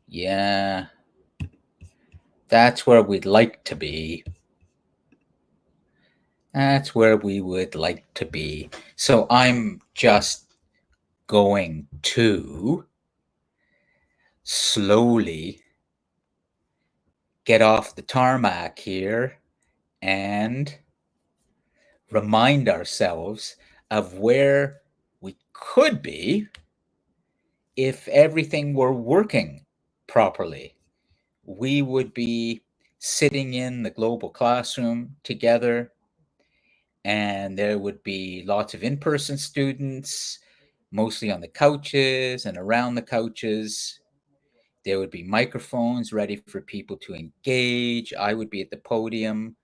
Yeah, that's where we'd like to be. That's where we would like to be. So I'm just going to slowly get off the tarmac here and remind ourselves of where we could be if everything were working properly. We would be sitting in the global classroom together, and there would be lots of in-person students, mostly on the couches and around the couches. There would be microphones ready for people to engage. I would be at the podium.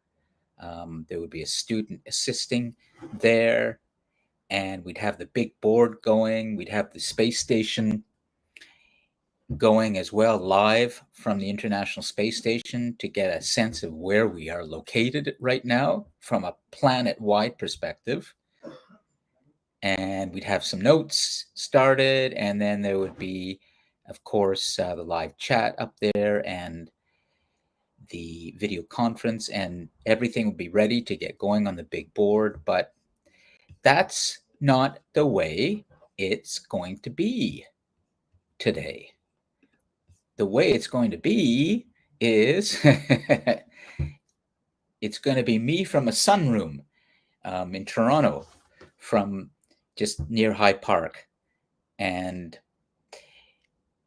There would be a student assisting there, and we'd have the big board going. We'd have the space station going as well, live from the International Space Station, to get a sense of where we are located right now from a planet-wide perspective. And we'd have some notes started, and then there would be, of course, the live chat up there and the video conference, and everything would be ready to get going on the big board. But that's not the way it's going to be today. The way it's going to be is it's going to be me from a sunroom in Toronto, from just near High Park. And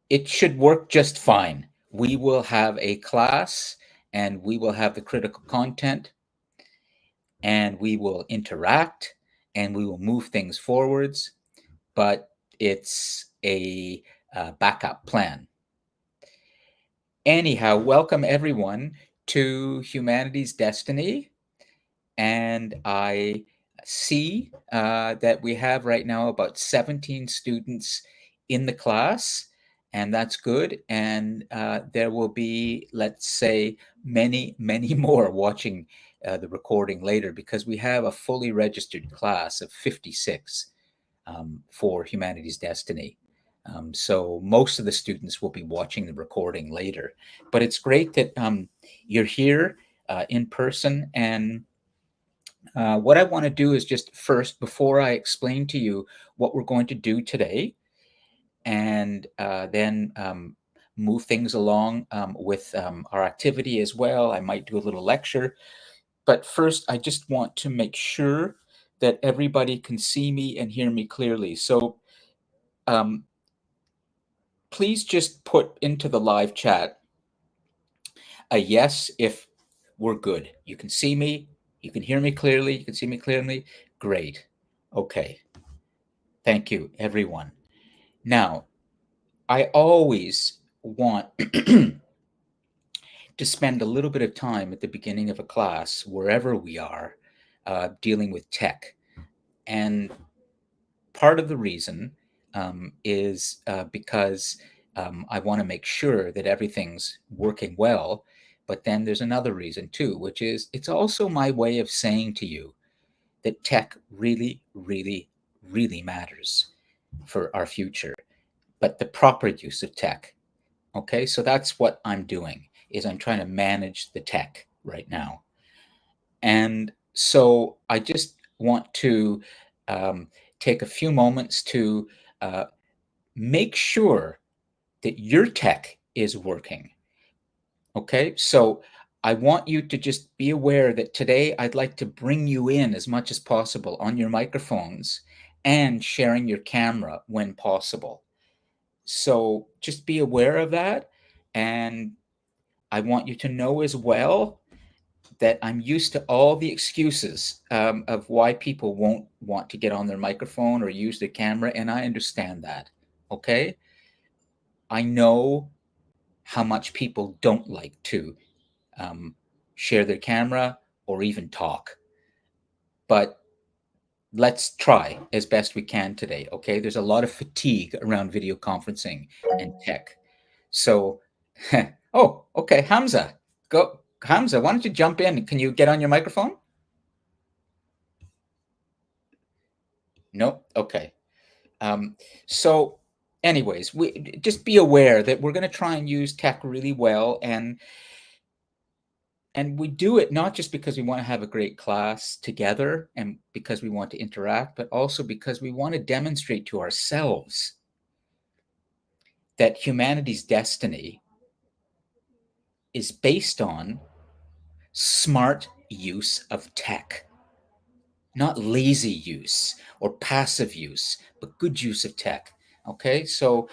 it should work just fine. We will have a class, and we will have the critical content, and we will interact, and we will move things forwards, but it's a backup plan. Anyhow, welcome everyone to Humanity's Destiny. And I see that we have right now about 17 students in the class, and that's good. And there will be, let's say, many, many more watching the recording later, because we have a fully registered class of 56 for Humanity's Destiny. So most of the students will be watching the recording later. But it's great that you're here in person. And what I want to do is just first, before I explain to you what we're going to do today, and then move things along with our activity as well. I might do a little lecture. But first, I just want to make sure that everybody can see me and hear me clearly. So um, please just put into the live chat a yes if we're good. You can see me, you can hear me clearly, you can see me clearly. Great. Okay. Thank you, everyone. Now, I always want to spend a little bit of time at the beginning of a class, wherever we are, dealing with tech. And part of the reason is because I want to make sure that everything's working well. But then there's another reason too, which is it's also my way of saying to you that tech really, really, really matters for our future, but the proper use of tech. Okay, so that's what I'm doing, is I'm trying to manage the tech right now. And so I just want to um, take a few moments to uh, make sure that your tech is working. Okay, so I want you to just be aware that today I'd like to bring you in as much as possible on your microphones and sharing your camera when possible. So just be aware of that. And I want you to know as well that I'm used to all the excuses of why people won't want to get on their microphone or use their camera, and I understand that. Okay, I know how much people don't like to um, share their camera or even talk, but let's try as best we can today. Okay, there's a lot of fatigue around video conferencing and tech. So, oh, okay, Hamza, go. Hamza, why don't you jump in? Can you get on your microphone? Nope. Okay. Um, so anyways, we just be aware that we're going to try and use tech really well, and we do it not just because we want to have a great class together and because we want to interact, but also because we want to demonstrate to ourselves that humanity's destiny is based on smart use of tech, not lazy use or passive use, but good use of tech. Okay, so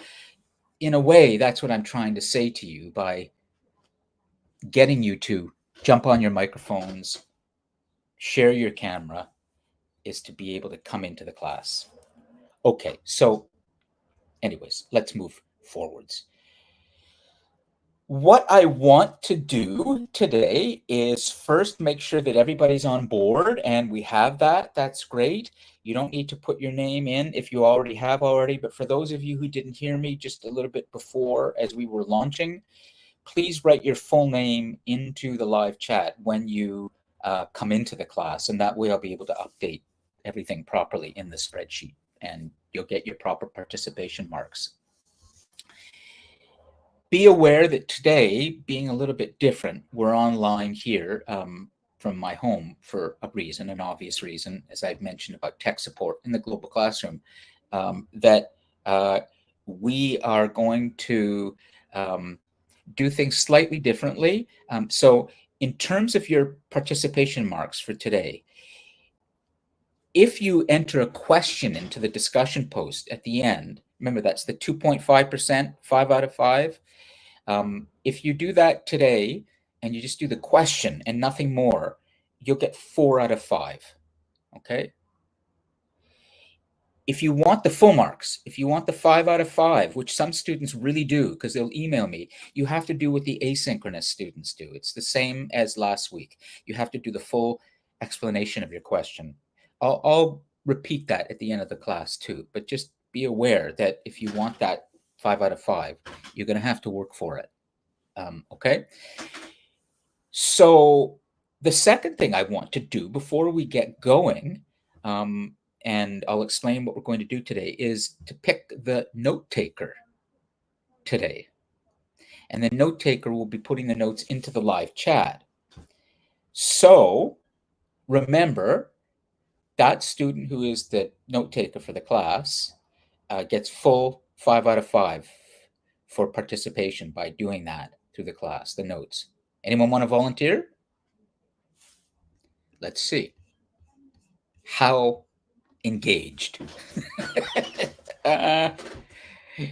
in a way, that's what I'm trying to say to you by getting you to jump on your microphones, share your camera, is to be able to come into the class. Okay, so anyways, let's move forwards. What I want to do today is first make sure that everybody's on board, and we have that. That's great. You don't need to put your name in if you already have already, but for those of you who didn't hear me just a little bit before as we were launching, please write your full name into the live chat when you come into the class, and that way I'll be able to update everything properly in the spreadsheet, and you'll get your proper participation marks. Be aware that today, being a little bit different, we're online here from my home for a reason, an obvious reason, as I've mentioned about tech support in the global classroom, that we are going to do things slightly differently. So in terms of your participation marks for today, if you enter a question into the discussion post at the end, remember that's the 2.5%, 5 out of 5. If you do that today and you just do the question and nothing more, you'll get 4 out of 5. Okay. If you want the full marks, if you want the 5 out of 5, which some students really do because they'll email me, you have to do what the asynchronous students do. It's the same as last week. You have to do the full explanation of your question. I'll repeat that at the end of the class too, but just be aware that if you want that 5 out of 5, you're going to have to work for it. Okay. So the second thing I want to do before we get going, and I'll explain what we're going to do today, is to pick the note taker today. And the note taker will be putting the notes into the live chat. So remember, that student who is the note taker for the class gets full 5 out of 5 for participation by doing that through the class, the notes. Anyone want to volunteer? Let's see. How engaged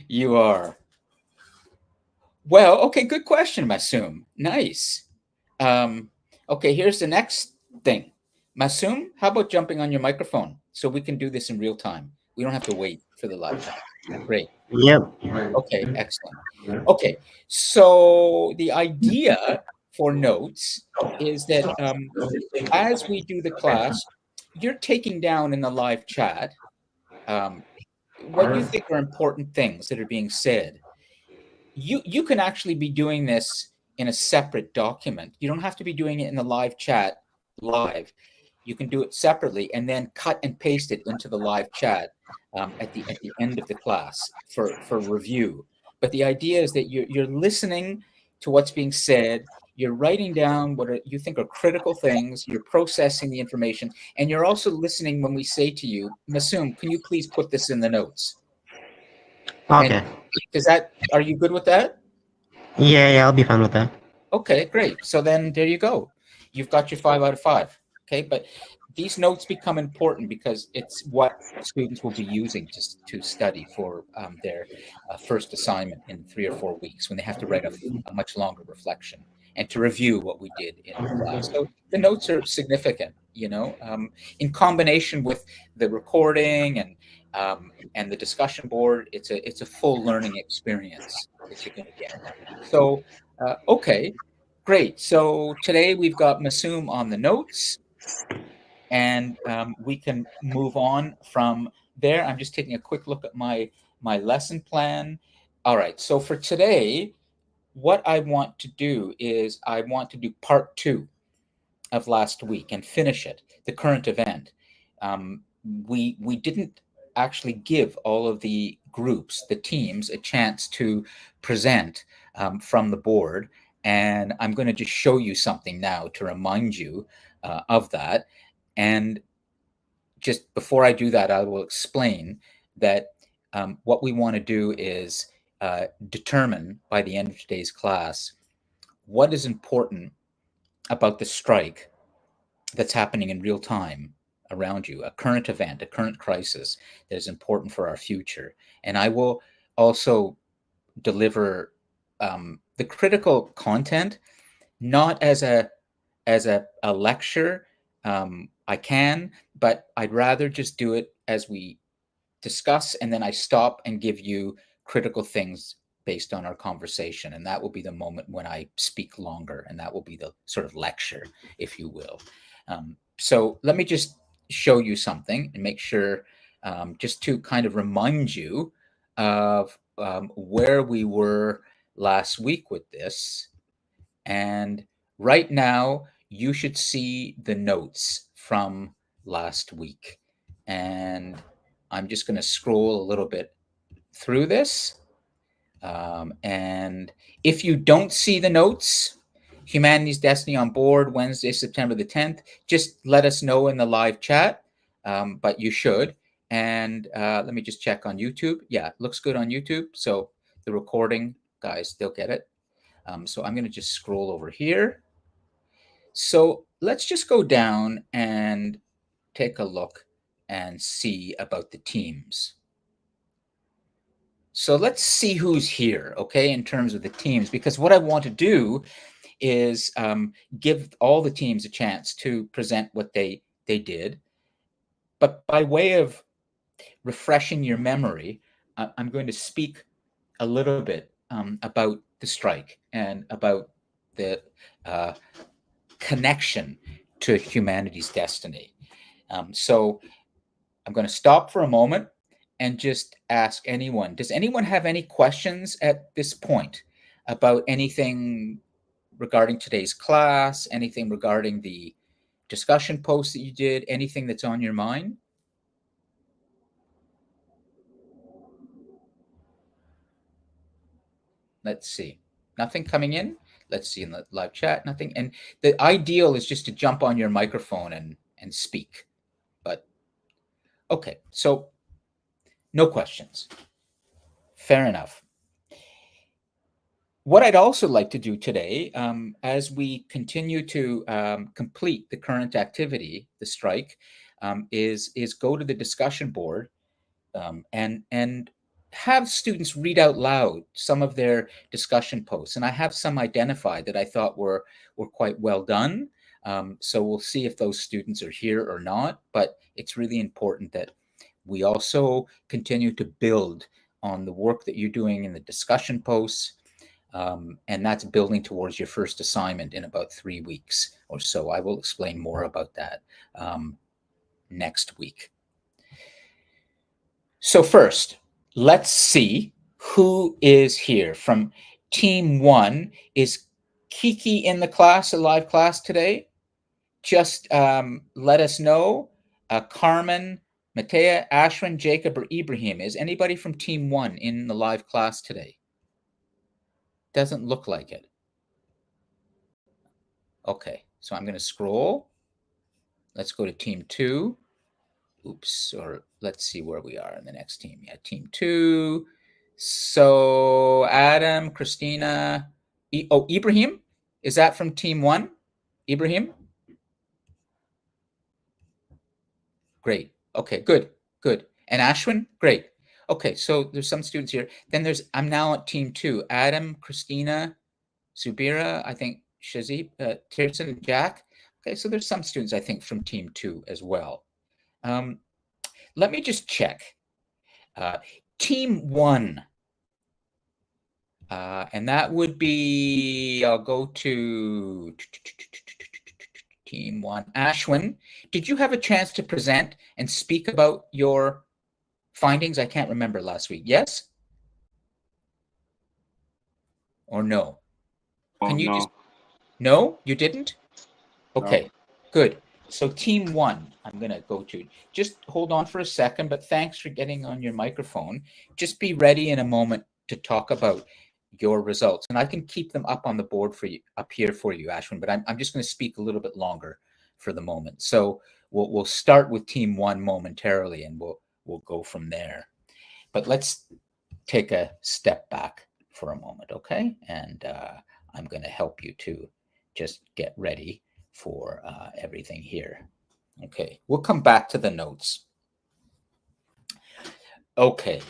you are. Well, okay, good question, Masoom. Nice. Okay, here's the next thing. Masoom, how about jumping on your microphone so we can do this in real time? We don't have to wait for the live chat. Great. Yep. Okay, excellent. Okay, so the idea for notes is that as we do the class, you're taking down in the live chat what you think are important things that are being said. You can actually be doing this in a separate document. You don't have to be doing it in the live chat live. You can do it separately and then cut and paste it into the live chat at the end of the class for review. But the idea is that you're listening to what's being said. You're writing down what you think are critical things. You're processing the information, and you're also listening when we say to you, Masoom, can you please put this in the notes? And Okay. are you good with that? Yeah, I'll be fine with that. Okay, great. So then there you go. You've got your 5 out of 5. Okay, but these notes become important because it's what students will be using to study for their first assignment in 3 or 4 weeks when they have to write a much longer reflection and to review what we did in class. So the notes are significant, in combination with the recording and the discussion board. It's a full learning experience that you're going to get. So okay, great. So today we've got Masoom on the notes, and we can move on from there. I'm just taking a quick look at my lesson plan. All right, so for today, what I want to do is I want to do part 2 of last week and finish it, the current event. We didn't actually give all of the groups, the teams, a chance to present from the board. And I'm going to just show you something now to remind you of that. And just before I do that, I will explain that what we want to do is determine by the end of today's class what is important about the strike that's happening in real time around you, a current event, a current crisis that is important for our future. And I will also deliver the critical content, not as a lecture. I can, but I'd rather just do it as we discuss, and then I stop and give you critical things based on our conversation. And that will be the moment when I speak longer, and that will be the sort of lecture, if you will. So let me just show you something and make sure, just to kind of remind you of where we were last week with this. And right now, you should see the notes from last week. And I'm just going to scroll a little bit through this. And if you don't see the notes, Humanity's Destiny on board Wednesday, September the 10th, just let us know in the live chat, but you should. And let me just check on YouTube. Yeah, it looks good on YouTube. So the recording, guys, they'll get it. So I'm going to just scroll over here. So let's just go down and take a look and see about the teams. So let's see who's here, okay, in terms of the teams, because what I want to do is give all the teams a chance to present what they did. But by way of refreshing your memory, I'm going to speak a little bit about the strike and about the uh, connection to humanity's destiny. So I'm going to stop for a moment and just ask anyone, does anyone have any questions at this point about anything regarding today's class, anything regarding the discussion post that you did, anything that's on your mind? Let's see. Nothing coming in? Let's see in the live chat, nothing. And the ideal is just to jump on your microphone and speak. But okay, so no questions. Fair enough. What I'd also like to do today, as we continue to complete the current activity, the strike, is go to the discussion board and have students read out loud some of their discussion posts. And I have some identified that I thought were quite well done. So we'll see if those students are here or not. But it's really important that we also continue to build on the work that you're doing in the discussion posts. And that's building towards your first assignment in about 3 weeks or so. I will explain more about that next week. So first, let's see who is here from Team 1. Is Kiki in the class, a live class today? Just let us know. Carmen, Matea, Ashwin, Jacob, or Ibrahim. Is anybody from Team 1 in the live class today? Doesn't look like it. Okay, so I'm going to scroll. Let's go to Team 2. Oops, or let's see where we are in the next team. Yeah, Team 2. So Adam, Christina, Ibrahim, is that from Team 1? Ibrahim? Great. Okay, good, good. And Ashwin? Great. Okay, so there's some students here. Then I'm now at Team 2. Adam, Christina, Zubira, I think Shazib, Tirson, and Jack. Okay, so there's some students, I think, from Team 2 as well. Let me just check. Team 1. And that would be, I'll go to Team 1. Ashwin, did you have a chance to present and speak about your findings? I can't remember last week. Yes? Or no? Oh, Can you no, just, no, you didn't? no. Okay, good. So team one, I'm going to go to. Just hold on for a second, but thanks for getting on your microphone. Just be ready in a moment to talk about your results. And I can keep them up on the board for you, up here for you, Ashwin, but I'm just going to speak a little bit longer for the moment. So we'll start with team one momentarily, and we'll go from there. But let's take a step back for a moment, okay? And I'm going to help you to just get ready for everything here. Okay, we'll come back to the notes. Okay,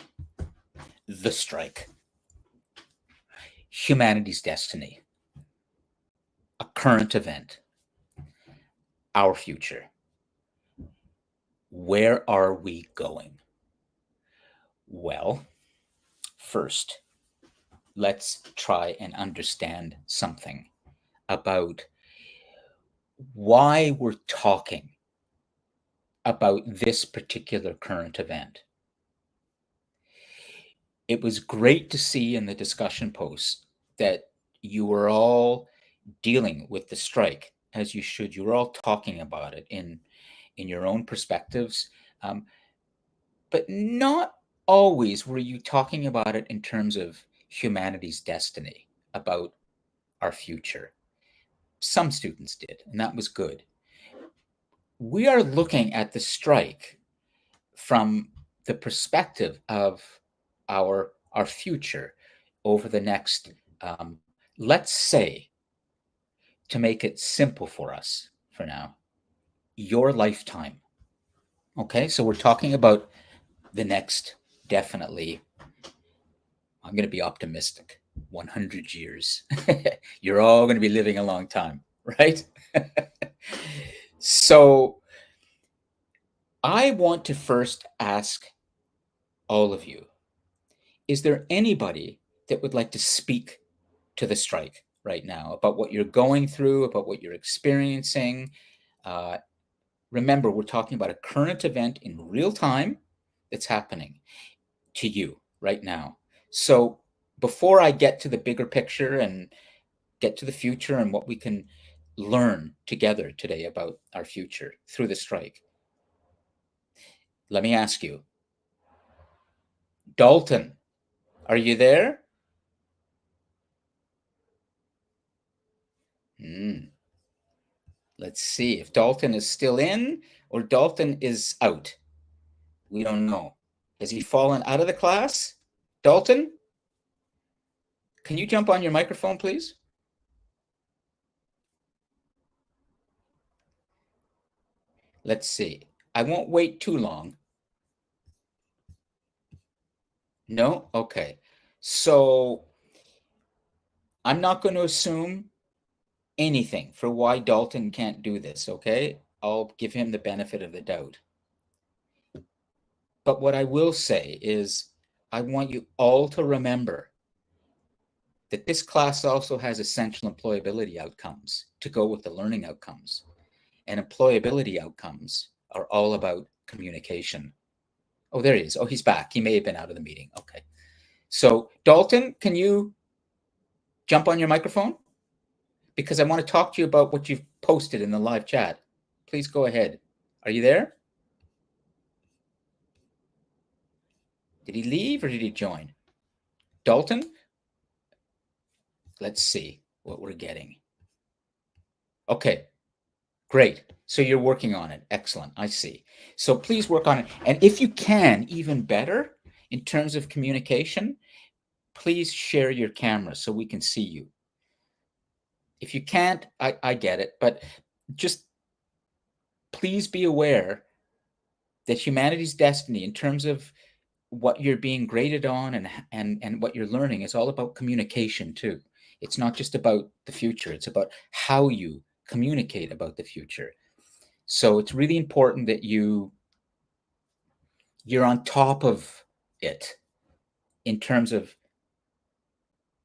the strike. Humanity's destiny. A current event. Our future. Where are we going? Well, first, let's try and understand something about why we're talking about this particular current event. It was great to see in the discussion posts that you were all dealing with the strike as you should. You were all talking about it in your own perspectives, but not always were you talking about it in terms of humanity's destiny, about our future. Some students did, and that was good. We are looking at the strike from the perspective of our future over the next, let's say, to make it simple for us for now, your lifetime. Okay, so we're talking about the next, definitely, I'm going to be optimistic, 100 years. You're all going to be living a long time, right? So I want to first ask all of you, is there anybody that would like to speak to the strike right now about what you're going through, about what you're experiencing? Uh, Remember, we're talking about a current event in real time that's happening to you right now. So before I get to the bigger picture and get to the future and what we can learn together today about our future through the strike, let me ask you, Dalton, are you there? Let's see if Dalton is still in or Dalton is out. We don't know. Has he fallen out of the class? Dalton, can you jump on your microphone, please? Let's see. I won't wait too long. No? Okay. So I'm not going to assume anything for why Dalton can't do this, okay? I'll give him the benefit of the doubt. But what I will say is I want you all to remember that this class also has essential employability outcomes to go with the learning outcomes. And employability outcomes are all about communication. Oh, there he is. Oh, he's back. He may have been out of the meeting. Okay. So, Dalton, can you jump on your microphone? Because I want to talk to you about what you've posted in the live chat. Please go ahead. Are you there? Did he leave or did he join? Dalton? Let's see what we're getting. Okay, great. So you're working on it. Excellent. I see. So please work on it. And if you can, even better in terms of communication, please share your camera so we can see you. If you can't, I get it, but just please be aware that humanity's destiny in terms of what you're being graded on and what you're learning is all about communication too. It's not just about the future, it's about how you communicate about the future. So it's really important that you're on top of it in terms of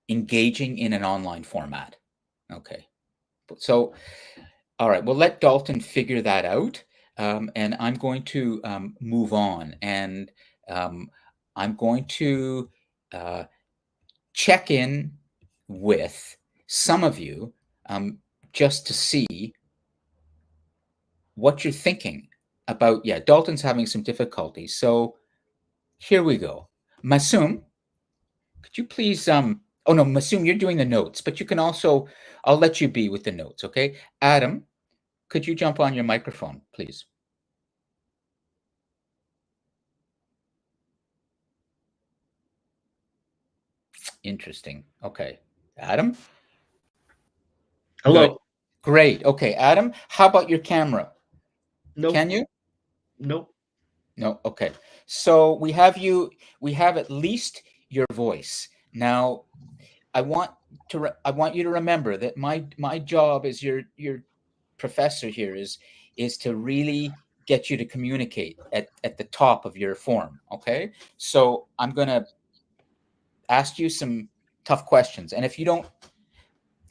engaging in an online format. Okay. So, all right, we'll let Dalton figure that out. And I'm going to move on. And I'm going to uh, check in with some of you just to see what you're thinking about. Yeah, Dalton's having some difficulties. So here we go. Masum, could you please oh no, Masum, you're doing the notes, but you can also, I'll let you be with the notes, okay? Adam, could you jump on your microphone, please? Interesting. Okay. Adam? Good. Hello. Great. Okay, Adam, how about your camera? Nope. Can you? Nope. No. Okay. So we have at least your voice. Now, I want you to remember that my job as your professor here is to really get you to communicate at the top of your form, okay? So I'm going to ask you some tough questions. And if you don't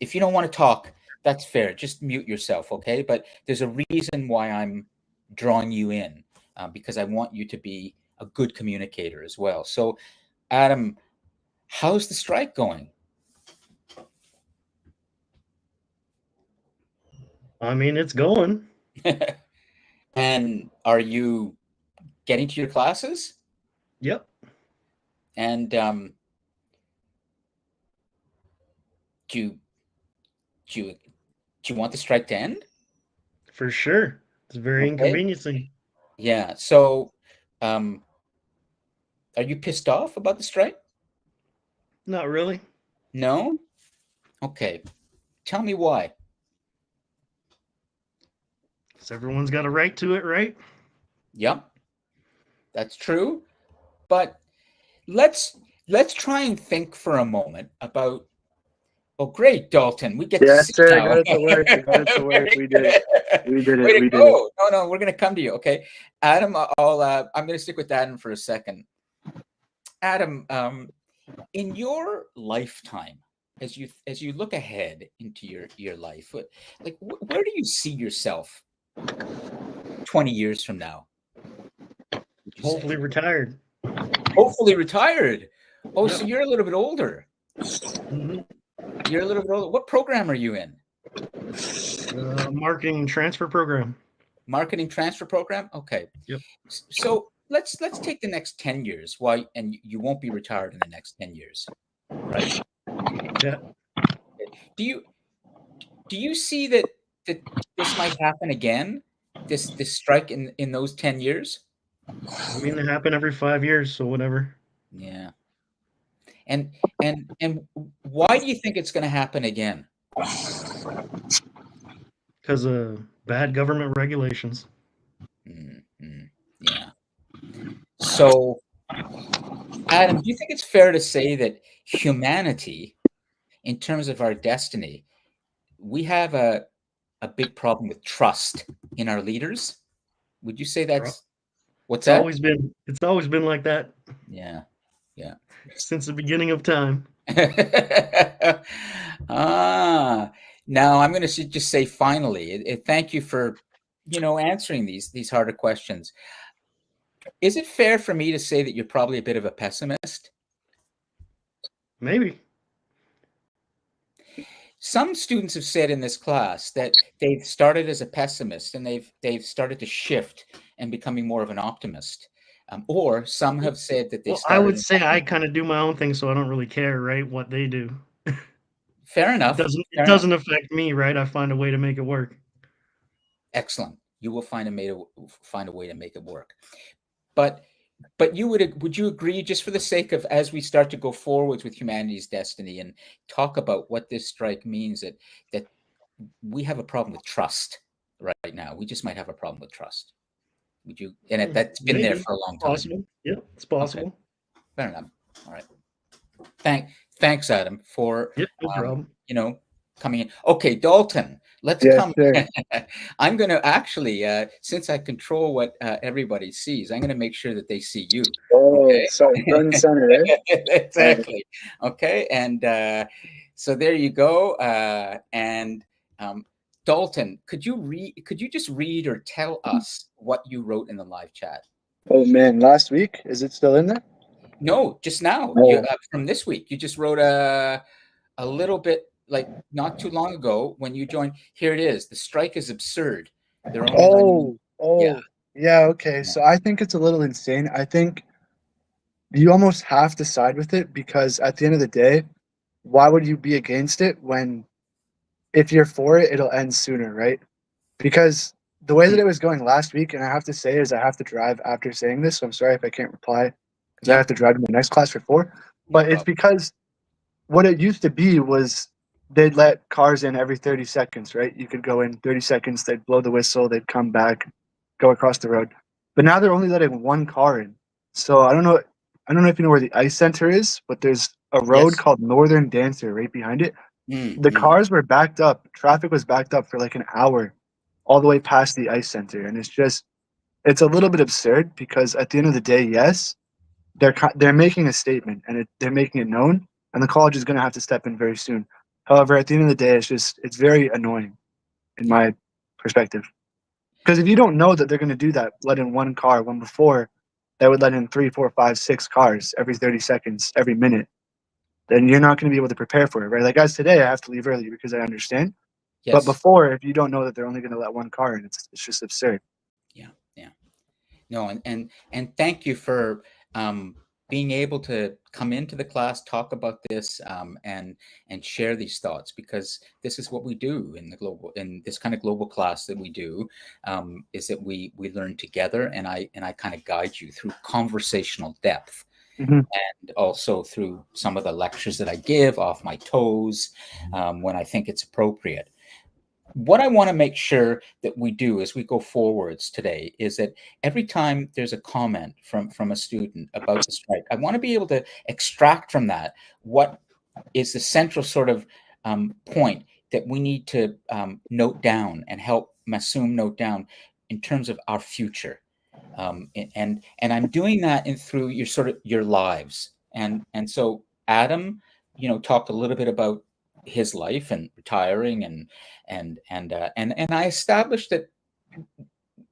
want to talk, that's fair. Just mute yourself, okay? But there's a reason why I'm drawing you in, because I want you to be a good communicator as well. So, Adam, how's the strike going? I mean, it's going. And are you getting to your classes? Yep, And do you do you do you want the strike to end? for sure. It's very Okay. inconveniencing. Yeah. So, um, are you pissed off about the strike? Not really. No. Okay. Tell me why. 'Cause everyone's got a right to it, right? Yep, that's true. But let's let's try and think for a moment about. Oh, great, Dalton. We get to Yes, see sir. I now. got it to work. I got it to work. Very We did it. good. We did Way it. to We did it. go. No, no, we're gonna come to you. Okay, Adam. I'm gonna stick with Adam for a second. Adam, in your lifetime, as you look ahead into your life, where do you see yourself 20 years from now? Would you say? Hopefully retired. Hopefully retired. Oh, Yep. so you're a little bit older. hmm You're a little bit older. What program are you in? Marketing transfer program. Marketing transfer program? Okay. Yep. So let's take the next 10 years. Why? And you won't be retired in the next 10 years, right? Yeah. Do you do you see that this might happen again? This strike in those 10 years? I mean, they happen every 5 years, so whatever. Yeah. And and why do you think it's going to happen again? Because of bad government regulations. Yeah. So, Adam, do you think it's fair to say that humanity, in terms of our destiny, we have a big problem with trust in our leaders? Would you say Bro. that's what's It's that? always been like that Yeah, yeah. since the beginning of time. Ah, now I'm going to just say finally, thank you for answering these harder questions. Is it fair for me to say that you're probably a bit of a pessimist? Maybe. Some students have said in this class that they've started as a pessimist and they've started to shift and becoming more of an optimist. Or some have said that they Well, I started. would say I kind of do my own thing, so I don't really care, right, what they do. Fair It enough. doesn't it Fair enough. doesn't affect me, right? I find a way to make it work. Excellent. You will find a way to make it work. But would you agree, just for the sake of, as we start to go forwards with humanity's destiny and talk about what this strike means, that we have a problem with trust right now. We just might have a problem with trust. Would you? And that's been there Maybe. for a It's long time. possible. Yeah, it's Okay, possible. fair enough. All right. Thanks, Adam, for Yep, no problem. coming in. Okay, Dalton, let's Yes, come. sir. I'm going to actually, since I control what everybody sees, I'm going to make sure that they see you. Oh, Okay. so front and center, eh? Exactly. Okay, and so there you go. And Dalton, Could you just read or tell us what you wrote in the live chat? Oh man, last week is it still in there? No, just now. You Oh, from this week. You just wrote a little bit, like not too long ago when you joined. Here it is. The strike is absurd. They're only letting. Yeah, Yeah, okay. yeah, So I think it's a little insane. I think you almost have to side with it because at the end of the day, why would you be against it when if you're for it, it'll end sooner, right? Because the way that mm, it was going last week, and I have to say is I have to drive after saying this, so I'm sorry if I can't reply because I yeah, have to drive to my next class for 4. no But it's problem. because what it used to be was they'd let cars in every 30 seconds, right? You could go in 30 seconds, they'd blow the whistle, they'd come back, go across the road. But now they're only letting one car in. So I don't know if you know where the ice center is, but there's a road Yes. called Northern Dancer right behind it. Mm, The mm, cars were backed up. Traffic was backed up for like an hour all the way past the ice center. And it's a little bit absurd because at the end of the day, yes, they're making a statement and they're making it known, and the college is going to have to step in very soon. However, at the end of the day, it's very annoying in yeah. my perspective because if you don't know that they're going to do that, let in one car when before they would let in three, four, five, 6 cars every 30 seconds, every minute, then you're not going to be able to prepare for it, right? Like as today, I have to leave early because I understand. But Yes. before, if you don't know that they're only going to let one car in, it's just absurd. Yeah. Yeah. No, and thank you for um, being able to come into the class, talk about this, and share these thoughts, because this is what we do in this kind of global class that we do, is that we learn together, and I kind of guide you through conversational depth, Hmm. and also through some of the lectures that I give off my toes, when I think it's appropriate. What I want to make sure that we do as we go forwards today is that every time there's a comment from a student about the strike, I want to be able to extract from that what is the central sort of point that we need to note down and help Masoom note down in terms of our future. And I'm doing that in through your sort of your lives. And so Adam, talked a little bit about his life and retiring, and I established that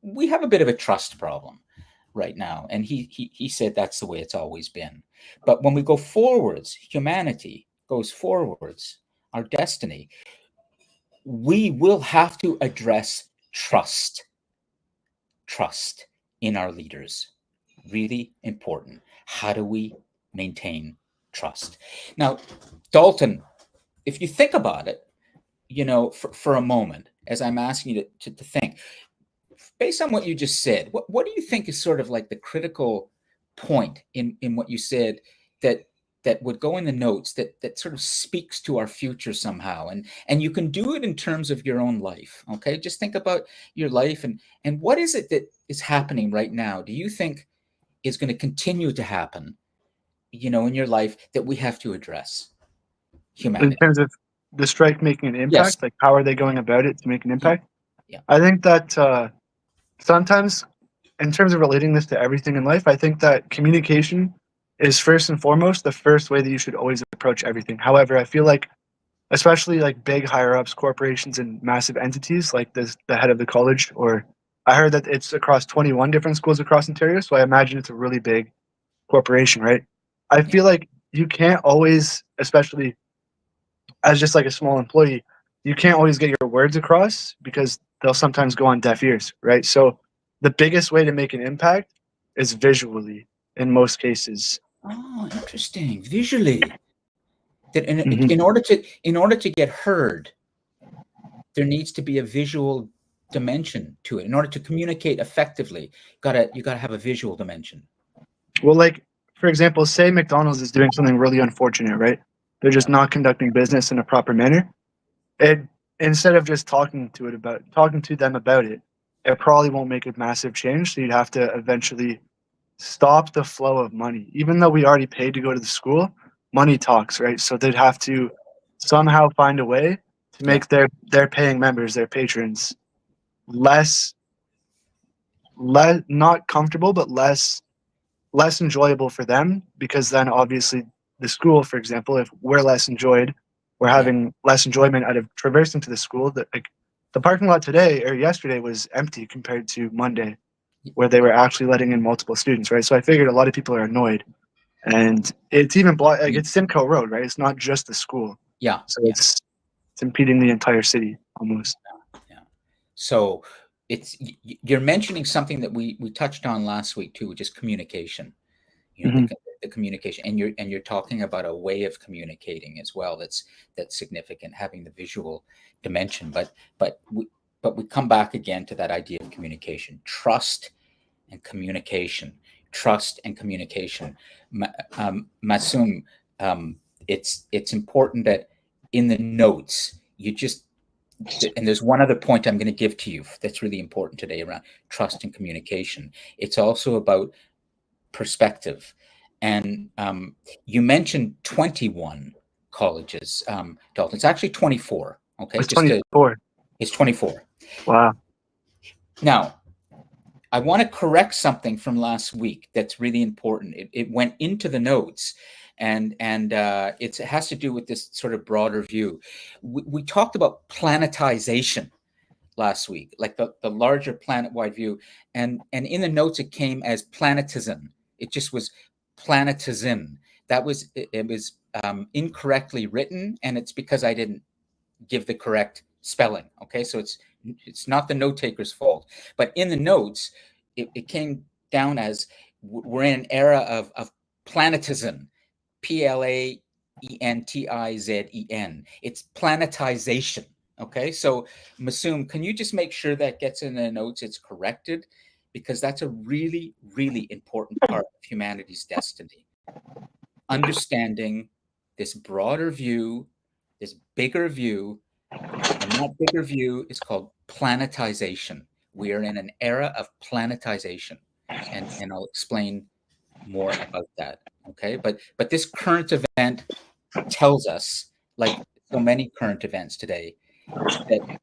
we have a bit of a trust problem right now, and he said that's the way it's always been. But when we go forwards, humanity goes forwards, our destiny, we will have to address trust in our leaders. Really important. How do we maintain trust? Now, Dalton, if you think about it, for a moment, as I'm asking you to think, based on what you just said, what do you think is sort of like the critical point in what you said that would go in the notes that sort of speaks to our future somehow, and you can do it in terms of your own life. Okay, just think about your life, and what is it that is happening right now, do you think is going to continue to happen, in your life, that we have to address In humanity? terms of the strike making an Yes. impact, like how are they going about it to make an Yeah. impact? Yeah. I think that sometimes, in terms of relating this to everything in life, I think that communication is first and foremost the first way that you should always approach everything. However, I feel like, especially like big higher ups, corporations, and massive entities like this, the head of the college, or I heard that it's across 21 different schools across Ontario. So I imagine it's a really big corporation, right? I Yeah. feel like you can't always, especially as just like a small employee, you can't always get your words across because they'll sometimes go on deaf ears, right? So the biggest way to make an impact is visually in most cases. Oh, interesting. Visually, that Hmm. in order to get heard, there needs to be a visual dimension to it. In order to communicate effectively, you gotta have a visual dimension. Well, like for example, say McDonald's is doing something really unfortunate, right? They're Yeah. just not conducting business in a proper manner. It instead of just talking to them about it, it probably won't make a massive change. So you'd have to eventually stop the flow of money. Even though we already paid to go to the school, money talks, right? So they'd have to somehow find a way to Yeah. make their paying members, their patrons, less not comfortable, but less enjoyable for them, because then obviously the school, for example, if we're less enjoyed, we're Yeah. having less enjoyment out of traversing to the school. That like the parking lot today or yesterday was empty compared to Monday, where they were actually letting in multiple students, right? So I figured a lot of people are annoyed, and it's even like it's Simcoe Road, right? It's not just the school, Yeah. so Yeah. it's impeding the entire city almost. Yeah. So you're mentioning something that we touched on last week too, which is communication. Mhm. The communication, and you're talking about a way of communicating as well. That's significant, having the visual dimension. But we come back again to that idea of communication, trust and communication, trust and communication. Masum, it's important that in the notes you just, and there's one other point I'm going to give to you that's really important today around trust and communication. It's also about perspective. And you mentioned 21 colleges, Dalton. It's actually 24. Okay, It's 24. it's 24. Wow. Now, I want to correct something from last week that's really important. It went into the notes, and it has to do with this sort of broader view. We talked about planetization last week, like the larger planet-wide view, and in the notes it came as planetism. It just was planetism. It was incorrectly written, and it's because I didn't give the correct spelling. Okay, so it's not the note taker's fault, but in the notes it came down as we're in an era of planetism, Planetizen. It's planetization. Okay, so Masoom, can you just make sure that gets in the notes? It's corrected, because that's a really, really important part of humanity's destiny. Understanding this broader view, this bigger view, and that bigger view is called planetization. We are in an era of planetization, and I'll explain more about that. Okay, but this current event tells us, like so many current events today, that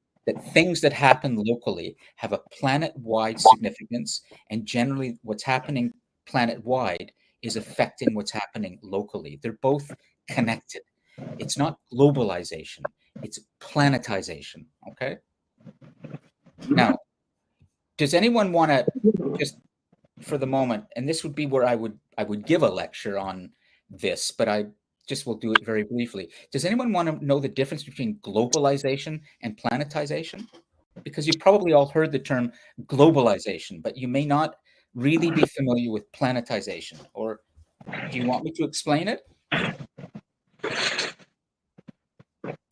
things that happen locally have a planet-wide significance, and generally what's happening planet-wide is affecting what's happening locally. They're both connected. It's not globalization, it's planetization. Okay, now, does anyone want to just, for the moment, and this would be where I would give a lecture on this, but I just will do it very briefly. Does anyone want to know the difference between globalization and planetization? Because you've probably all heard the term globalization, but you may not really be familiar with planetization. Or do you want me to explain it?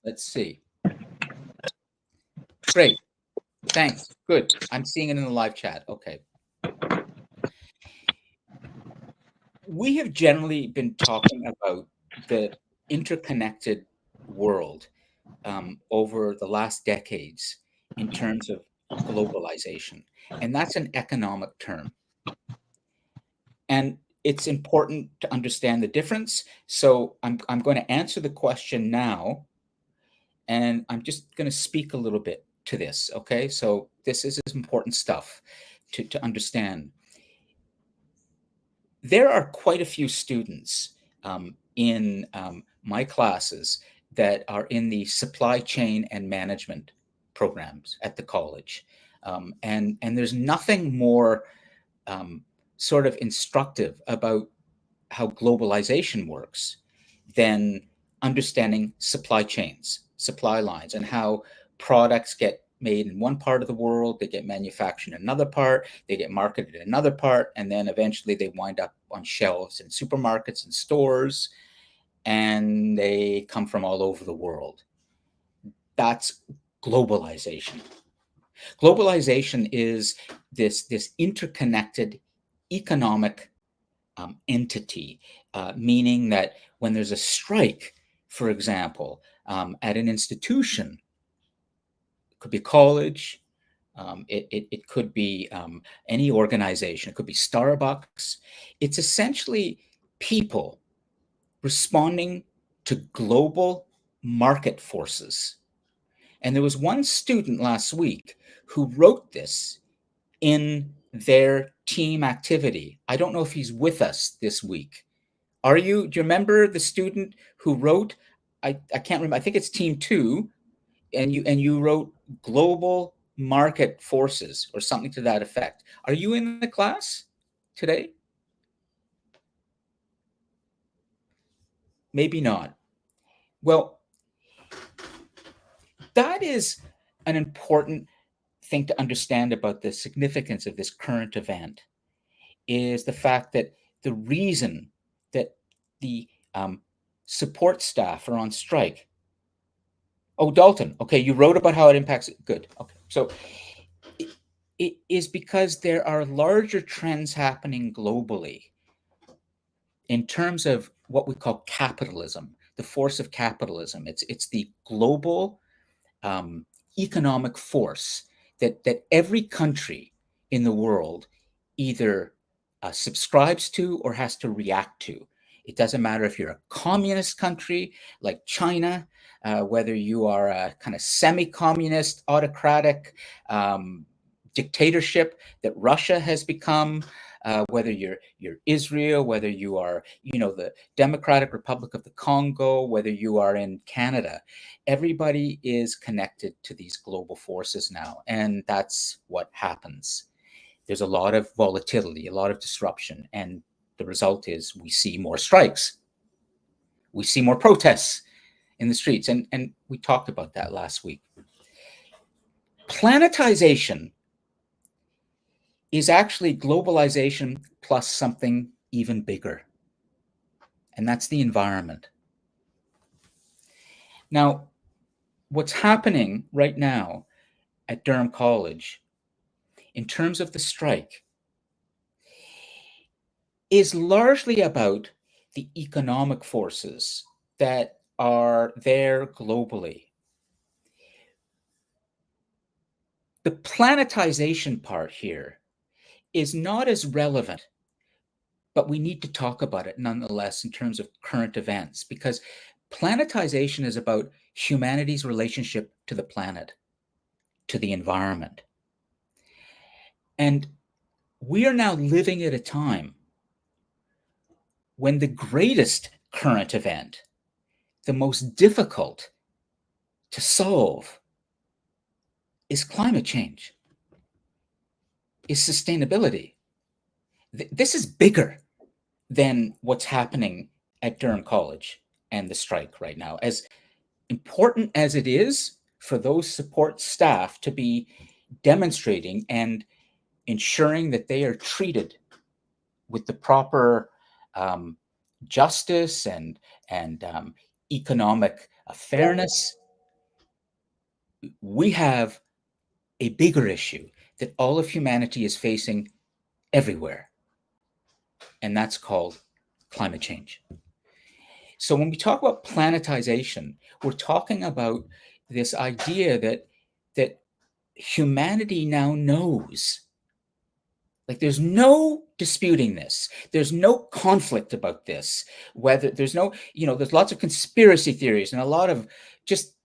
Let's see. Great. Thanks. Good. I'm seeing it in the live chat. Okay. We have generally been talking about the interconnected world over the last decades in terms of globalization, and that's an economic term. And it's important to understand the difference. So I'm going to answer the question now, and I'm just going to speak a little bit to this. Okay, so this is important stuff to understand. There are quite a few students in my classes that are in the supply chain and management programs at the college. And there's nothing more sort of instructive about how globalization works than understanding supply chains, supply lines, and how products get made in one part of the world, they get manufactured in another part, they get marketed in another part, and then eventually they wind up on shelves in supermarkets and stores, and they come from all over the world. That's globalization. Globalization is this interconnected economic entity, meaning that when there's a strike, for example, at an institution, it could be college, it could be any organization, it could be Starbucks. It's essentially people responding to global market forces. And there was one student last week who wrote this in their team activity. I don't know if he's with us this week. Do you remember the student who wrote? I can't remember. I think it's team 2, and you wrote global market forces or something to that effect. Are you in the class today? Maybe not. Well, that is an important thing to understand about the significance of this current event is the fact that the reason that the support staff are on strike. Oh, Dalton. Okay, you wrote about how it impacts. Good. Okay, so it is because there are larger trends happening globally in terms of what we call capitalism, the force of capitalism. It's the global economic force that every country in the world either subscribes to or has to react to. It doesn't matter if you're a communist country like China, whether you are a kind of semi-communist, autocratic dictatorship that Russia has become, whether you're Israel, whether you are the Democratic Republic of the Congo, whether you are in Canada, everybody is connected to these global forces now, and that's what happens. There's a lot of volatility, a lot of disruption, and the result is we see more strikes, we see more protests in the streets, and we talked about that last week. Planetization is actually globalization plus something even bigger, and that's the environment. Now, what's happening right now at Durham College in terms of the strike is largely about the economic forces that are there globally. The planetization part here is not as relevant, but we need to talk about it nonetheless in terms of current events, because planetization is about humanity's relationship to the planet, to the environment. And we are now living at a time when the greatest current event, the most difficult to solve, is climate change, is sustainability. This is bigger than what's happening at Durham College and the strike right now. As important as it is for those support staff to be demonstrating and ensuring that they are treated with the proper justice and economic fairness, we have a bigger issue that all of humanity is facing everywhere, and that's called climate change. So when we talk about planetization, we're talking about this idea that humanity now knows. Like, there's no disputing this. There's no conflict about this. Whether there's no, there's lots of conspiracy theories and a lot of just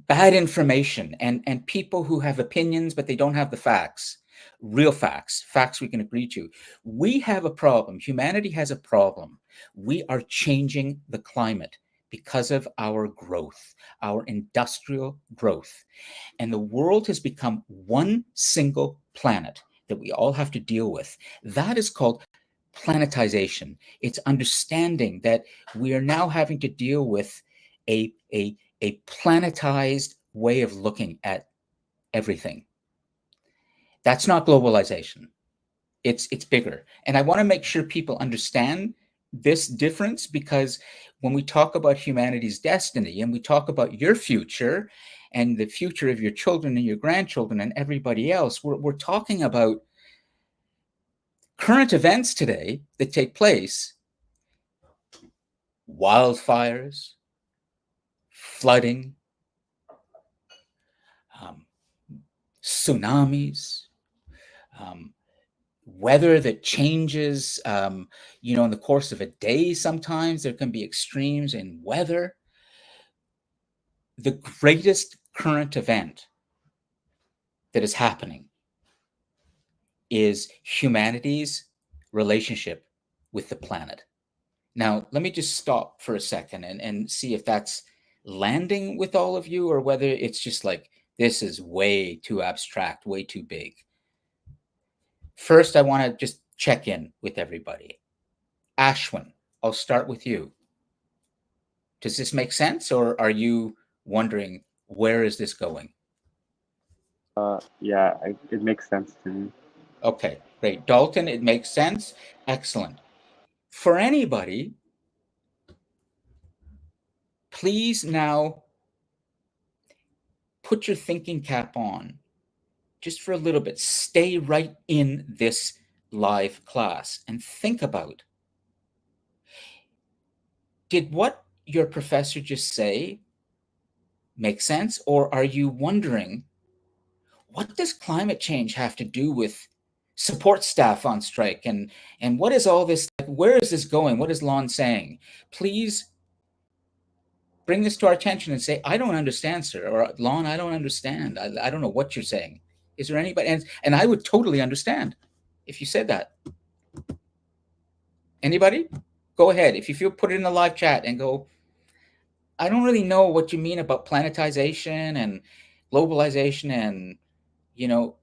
bad information and people who have opinions, but they don't have the facts, real facts we can agree to. We have a problem. Humanity has a problem. We are changing the climate because of our growth, our industrial growth. And the world has become one single planet that we all have to deal with. That is called planetization. It's understanding that we are now having to deal with a planetized way of looking at everything. That's not globalization. It's bigger. And I want to make sure people understand this difference, because when we talk about humanity's destiny and we talk about your future and the future of your children and your grandchildren and everybody else, we're talking about current events today that take place: wildfires, flooding, tsunamis, weather that changes, in the course of a day. Sometimes there can be extremes in weather. The greatest current event that is happening is humanity's relationship with the planet. Now, let me just stop for a second and see if that's landing with all of you, or whether it's just like, this is way too abstract, way too big. First, I want to just check in with everybody. Ashwin, I'll start with you. Does this make sense, or are you wondering, where is this going? Yeah, it makes sense to me. Okay, great. Dalton, it makes sense. Excellent. For anybody, please now put your thinking cap on just for a little bit. Stay right in this live class and think about, did what your professor just say make sense? Or are you wondering, what does climate change have to do with support staff on strike? And what is all this, like, where is this going? What is Lon saying? Please bring this to our attention and say, I don't understand, sir, or Lon, I don't understand. I don't know what you're saying. Is there anybody? And I would totally understand if you said that. Anybody? Go ahead. If you feel, put it in the live chat and go, I don't really know what you mean about planetization and globalization and, you know,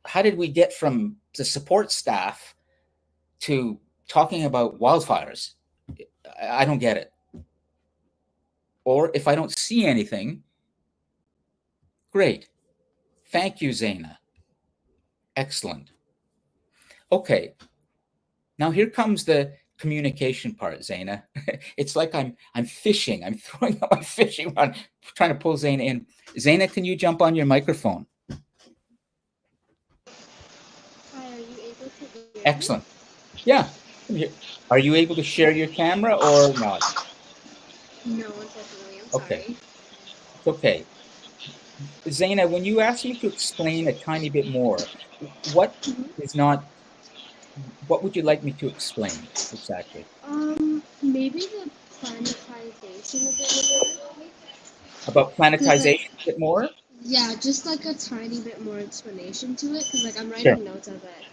how did we get from the support staff to talking about wildfires? I don't get it. Or if I don't see anything, great. Thank you, Zaina. Excellent. Okay. Now here comes the communication part, Zaina. It's like I'm fishing. I'm throwing out my fishing rod, trying to pull Zaina in. Zaina, can you jump on your microphone? Hi, are you able to hear me? Excellent. Yeah. Are you able to share your camera or not? No, unfortunately, I'm Okay. sorry. It's okay. Zaina, when you asked me to explain a tiny bit more, what is not, what would you like me to explain exactly? Maybe the planetization a bit more. About Cause like, planetization a bit more? yeah, just like a tiny bit more explanation to it. Cause like I'm Sure. writing notes of it.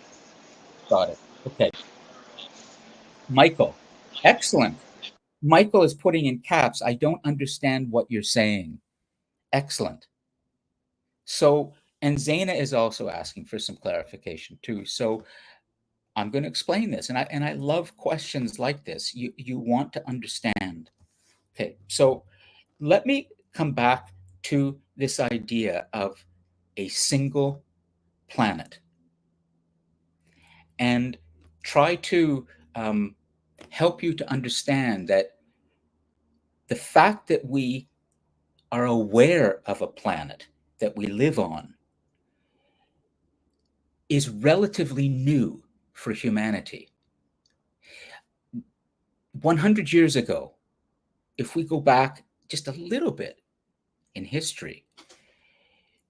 Got it. Okay. Michael. Excellent. Michael is putting in caps, I don't understand what you're saying. Excellent. So, and Zaina is also asking for some clarification too. So I'm going to explain this. And I love questions like this. You want to understand. Okay. So let me come back to this idea of a single planet and try to help you to understand that the fact that we are aware of a planet that we live on is relatively new for humanity. 100 years ago, if we go back just a little bit in history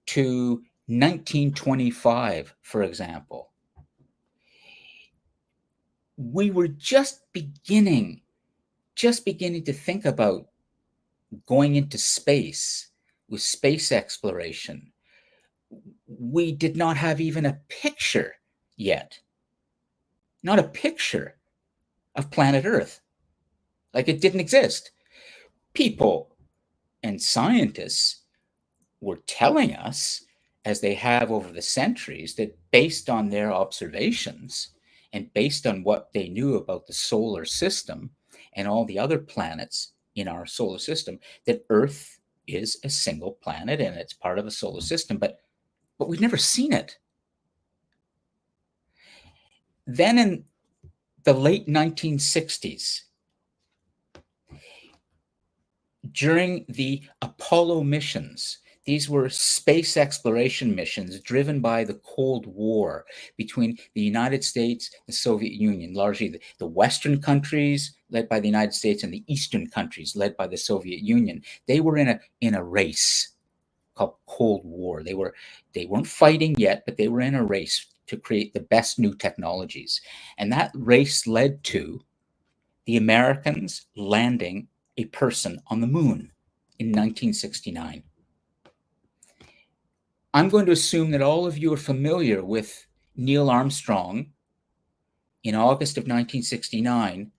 to 1925, for example, we were just beginning to think about going into space with space exploration. We did not have even a picture yet, not a picture of planet Earth. Like, it didn't exist. People and scientists were telling us, as they have over the centuries, that based on their observations and based on what they knew about the solar system and all the other planets in our solar system, that Earth is a single planet and it's part of a solar system, but we've never seen it. Then in the late 1960s, during the Apollo missions, these were space exploration missions driven by the Cold War between the United States, the Soviet Union, largely the Western countries led by the United States and the Eastern countries led by the Soviet Union. They were in a race called Cold War. They weren't fighting yet, but they were in a race to create the best new technologies. And that race led to the Americans landing a person on the moon in 1969. I'm going to assume that all of you are familiar with Neil Armstrong in August of 1969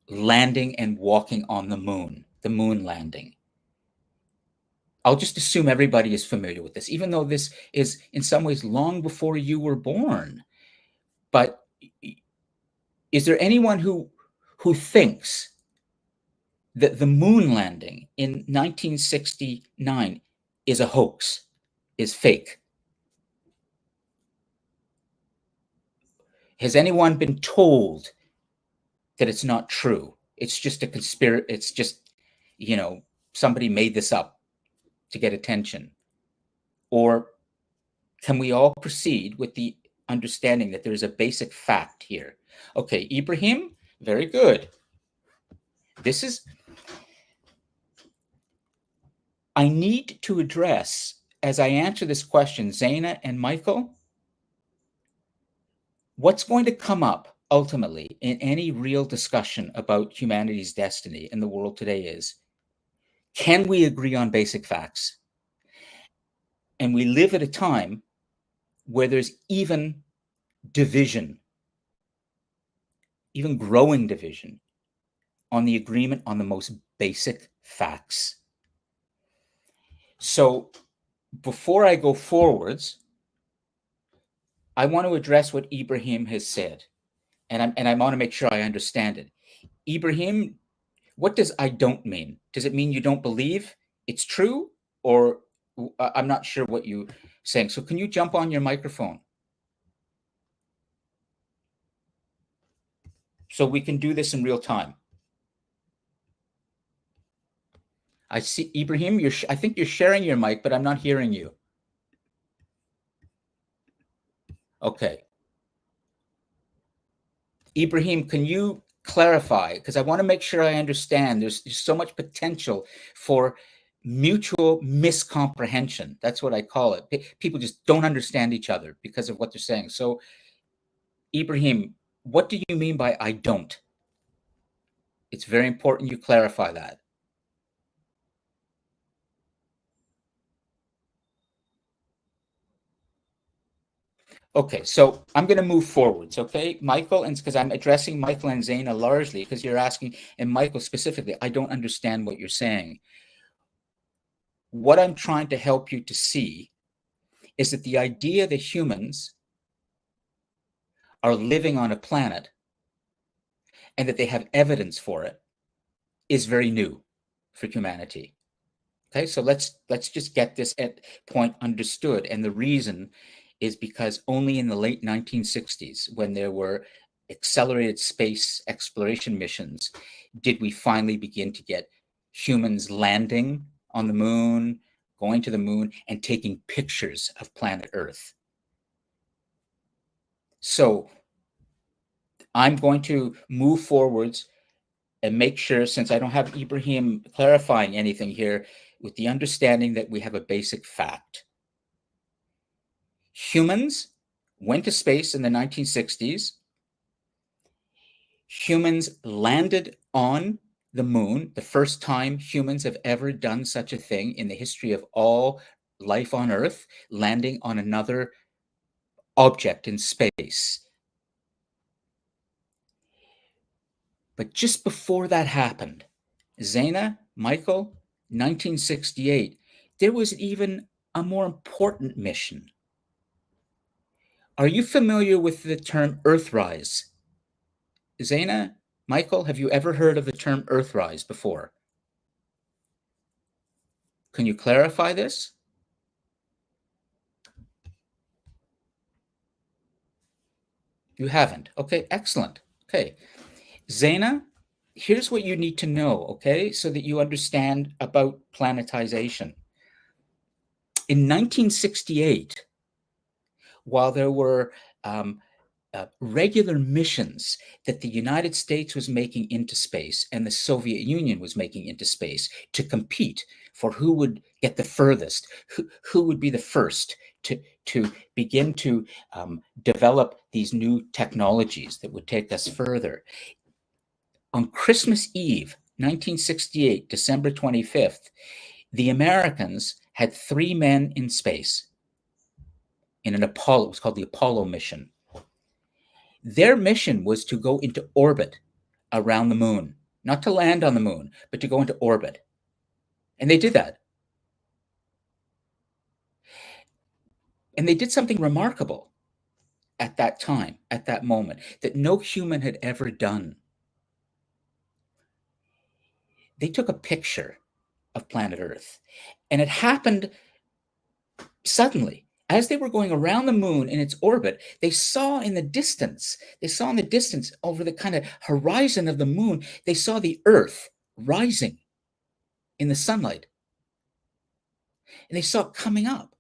landing and walking on the moon landing. I'll just assume everybody is familiar with this, even though this is in some ways long before you were born. But is there anyone who thinks that the moon landing in 1969 is a hoax? is fake? Has anyone been told that it's not true? It's just a conspiracy. It's just, somebody made this up to get attention. Or can we all proceed with the understanding that there's a basic fact here? Okay, Ibrahim, very good. I need to address, as I answer this question, Zaina and Michael, what's going to come up ultimately in any real discussion about humanity's destiny in the world today is, can we agree on basic facts? And we live at a time where there's even division, even growing division, on the agreement on the most basic facts. So before I go forwards, I want to address what Ibrahim has said, and I want to make sure I understand it. Ibrahim, what does I don't mean? Does it mean you don't believe it's true? Or I'm not sure what you're saying. So can you jump on your microphone so we can do this in real time? I see, Ibrahim, I think you're sharing your mic, but I'm not hearing you. Okay. Ibrahim, can you clarify? Because I want to make sure I understand. There's so much potential for mutual miscomprehension. That's what I call it. People just don't understand each other because of what they're saying. So, Ibrahim, what do you mean by I don't? It's very important you clarify that. Okay, so I'm going to move forwards, okay? Michael, and because I'm addressing Michael and Zaina largely, because you're asking, and Michael specifically, I don't understand what you're saying. What I'm trying to help you to see is that the idea that humans are living on a planet and that they have evidence for it is very new for humanity. Okay, so let's just get this point understood. And the reason is because only in the late 1960s, when there were accelerated space exploration missions, did we finally begin to get humans landing on the moon, going to the moon, and taking pictures of planet Earth. So I'm going to move forwards and make sure, since I don't have Ibrahim clarifying anything here, with the understanding that we have a basic fact. Humans went to space in the 1960s. Humans landed on the moon, the first time humans have ever done such a thing in the history of all life on Earth, landing on another object in space. But just before that happened, Zaina, Michael, 1968, there was even a more important mission. Are you familiar with the term Earthrise? Zaina, Michael, have you ever heard of the term Earthrise before? Can you clarify this? You haven't. Okay, excellent. Okay. Zaina, here's what you need to know, okay, so that you understand about planetization. In 1968, while there were regular missions that the United States was making into space and the Soviet Union was making into space to compete for who would get the furthest, who would be the first to begin to develop these new technologies that would take us further. On Christmas Eve, 1968, December 25th, the Americans had 3 men in space in an Apollo, it was called the Apollo mission. Their mission was to go into orbit around the moon, not to land on the moon, but to go into orbit. And they did that. And they did something remarkable at that time, at that moment, that no human had ever done. They took a picture of planet Earth. And it happened suddenly, as they were going around the moon in its orbit, they saw in the distance, over the kind of horizon of the moon, they saw the Earth rising in the sunlight. And they saw it coming up.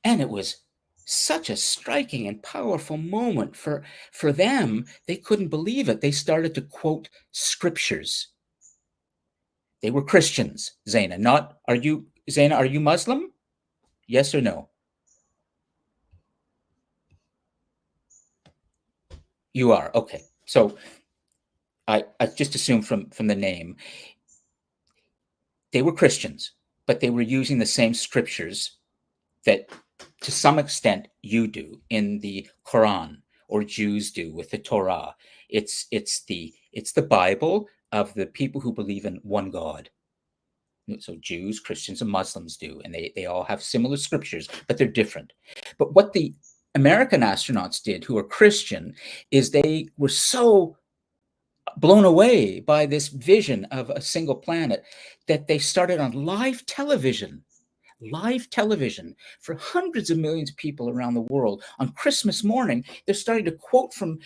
And it was such a striking and powerful moment for them. They couldn't believe it. They started to quote scriptures. They were Christians, Zaina. Zaina, are you Muslim? Yes or no? You are. Okay. So I just assumed from the name. They were Christians, but they were using the same scriptures that to some extent you do in the Quran, or Jews do with the Torah. It's the Bible of the people who believe in one God. So Jews, Christians, and Muslims do, and they all have similar scriptures, but they're different. But what the American astronauts did, who are Christian, is they were so blown away by this vision of a single planet that they started on live television for hundreds of millions of people around the world. On Christmas morning, they're starting to quote from,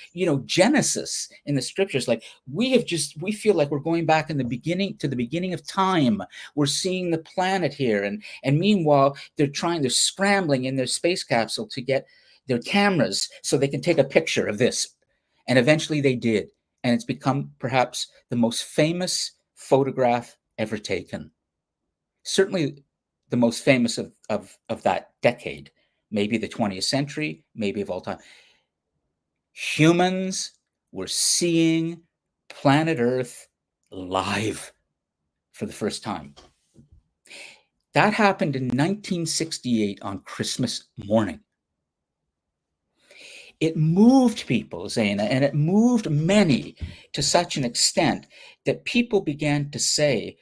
Genesis in the scriptures. Like, we feel like we're going back in the beginning of time. We're seeing the planet here. And meanwhile, they're scrambling in their space capsule to get their cameras so they can take a picture of this. And eventually they did. And it's become perhaps the most famous photograph ever taken. Certainly the most famous of that decade, maybe the 20th century, maybe of all time. Humans were seeing planet Earth live for the first time. That happened in 1968 on Christmas morning. It moved people, Zaina, and it moved many to such an extent that people began to say,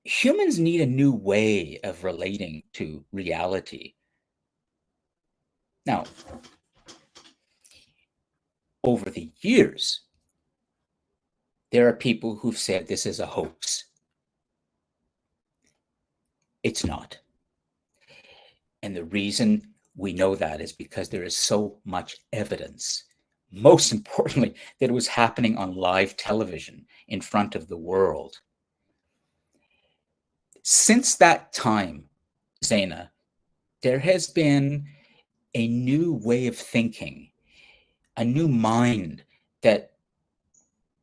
humans need a new way of relating to reality. Now, over the years, there are people who've said this is a hoax. It's not. And the reason we know that is because there is so much evidence, most importantly, that it was happening on live television in front of the world. Since that time, Zaina, there has been a new way of thinking, a new mind that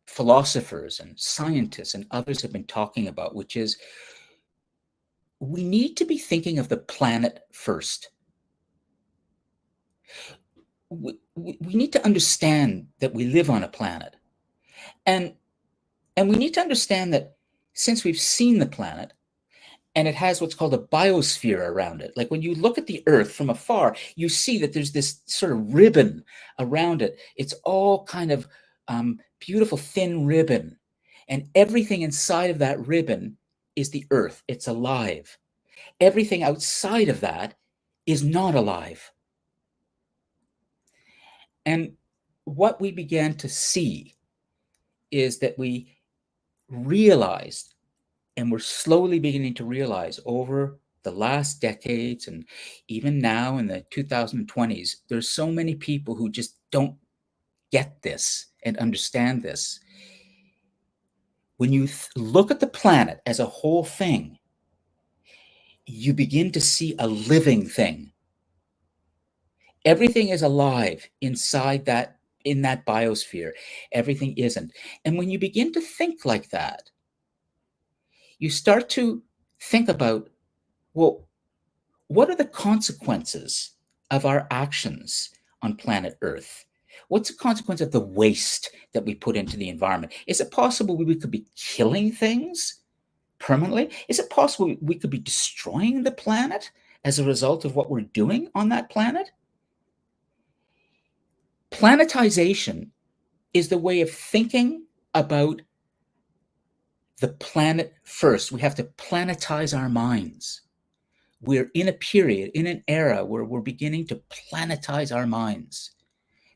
philosophers and scientists and others have been talking about, which is we need to be thinking of the planet first. We need to understand that we live on a planet. And we need to understand that since we've seen the planet, and it has what's called a biosphere around it. Like when you look at the Earth from afar, you see that there's this sort of ribbon around it. It's all kind of beautiful thin ribbon. And everything inside of that ribbon is the Earth. It's alive. Everything outside of that is not alive. And what we began to see is that we realized, and we're slowly beginning to realize over the last decades, and even now in the 2020s, there's so many people who just don't get this and understand this. When you look at the planet as a whole thing, you begin to see a living thing. Everything is alive inside that, in that biosphere. Everything isn't. And when you begin to think like that, you start to think about, well, what are the consequences of our actions on planet Earth? What's the consequence of the waste that we put into the environment? Is it possible we could be killing things permanently? Is it possible we could be destroying the planet as a result of what we're doing on that planet? Planetization is the way of thinking about the planet first. We have to planetize our minds. We're in a period, in an era where we're beginning to planetize our minds.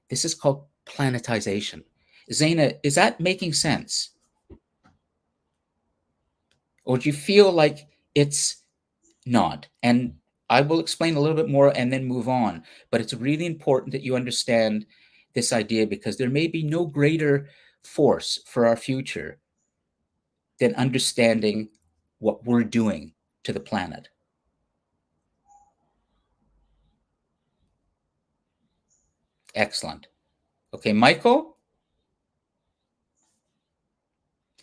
This is called planetization. Zaina, is that making sense? Or do you feel like It's not. And I will explain a little bit more and then move on. But it's really important that you understand this idea, because there may be no greater force for our future than understanding what we're doing to the planet. Excellent. Okay, Michael,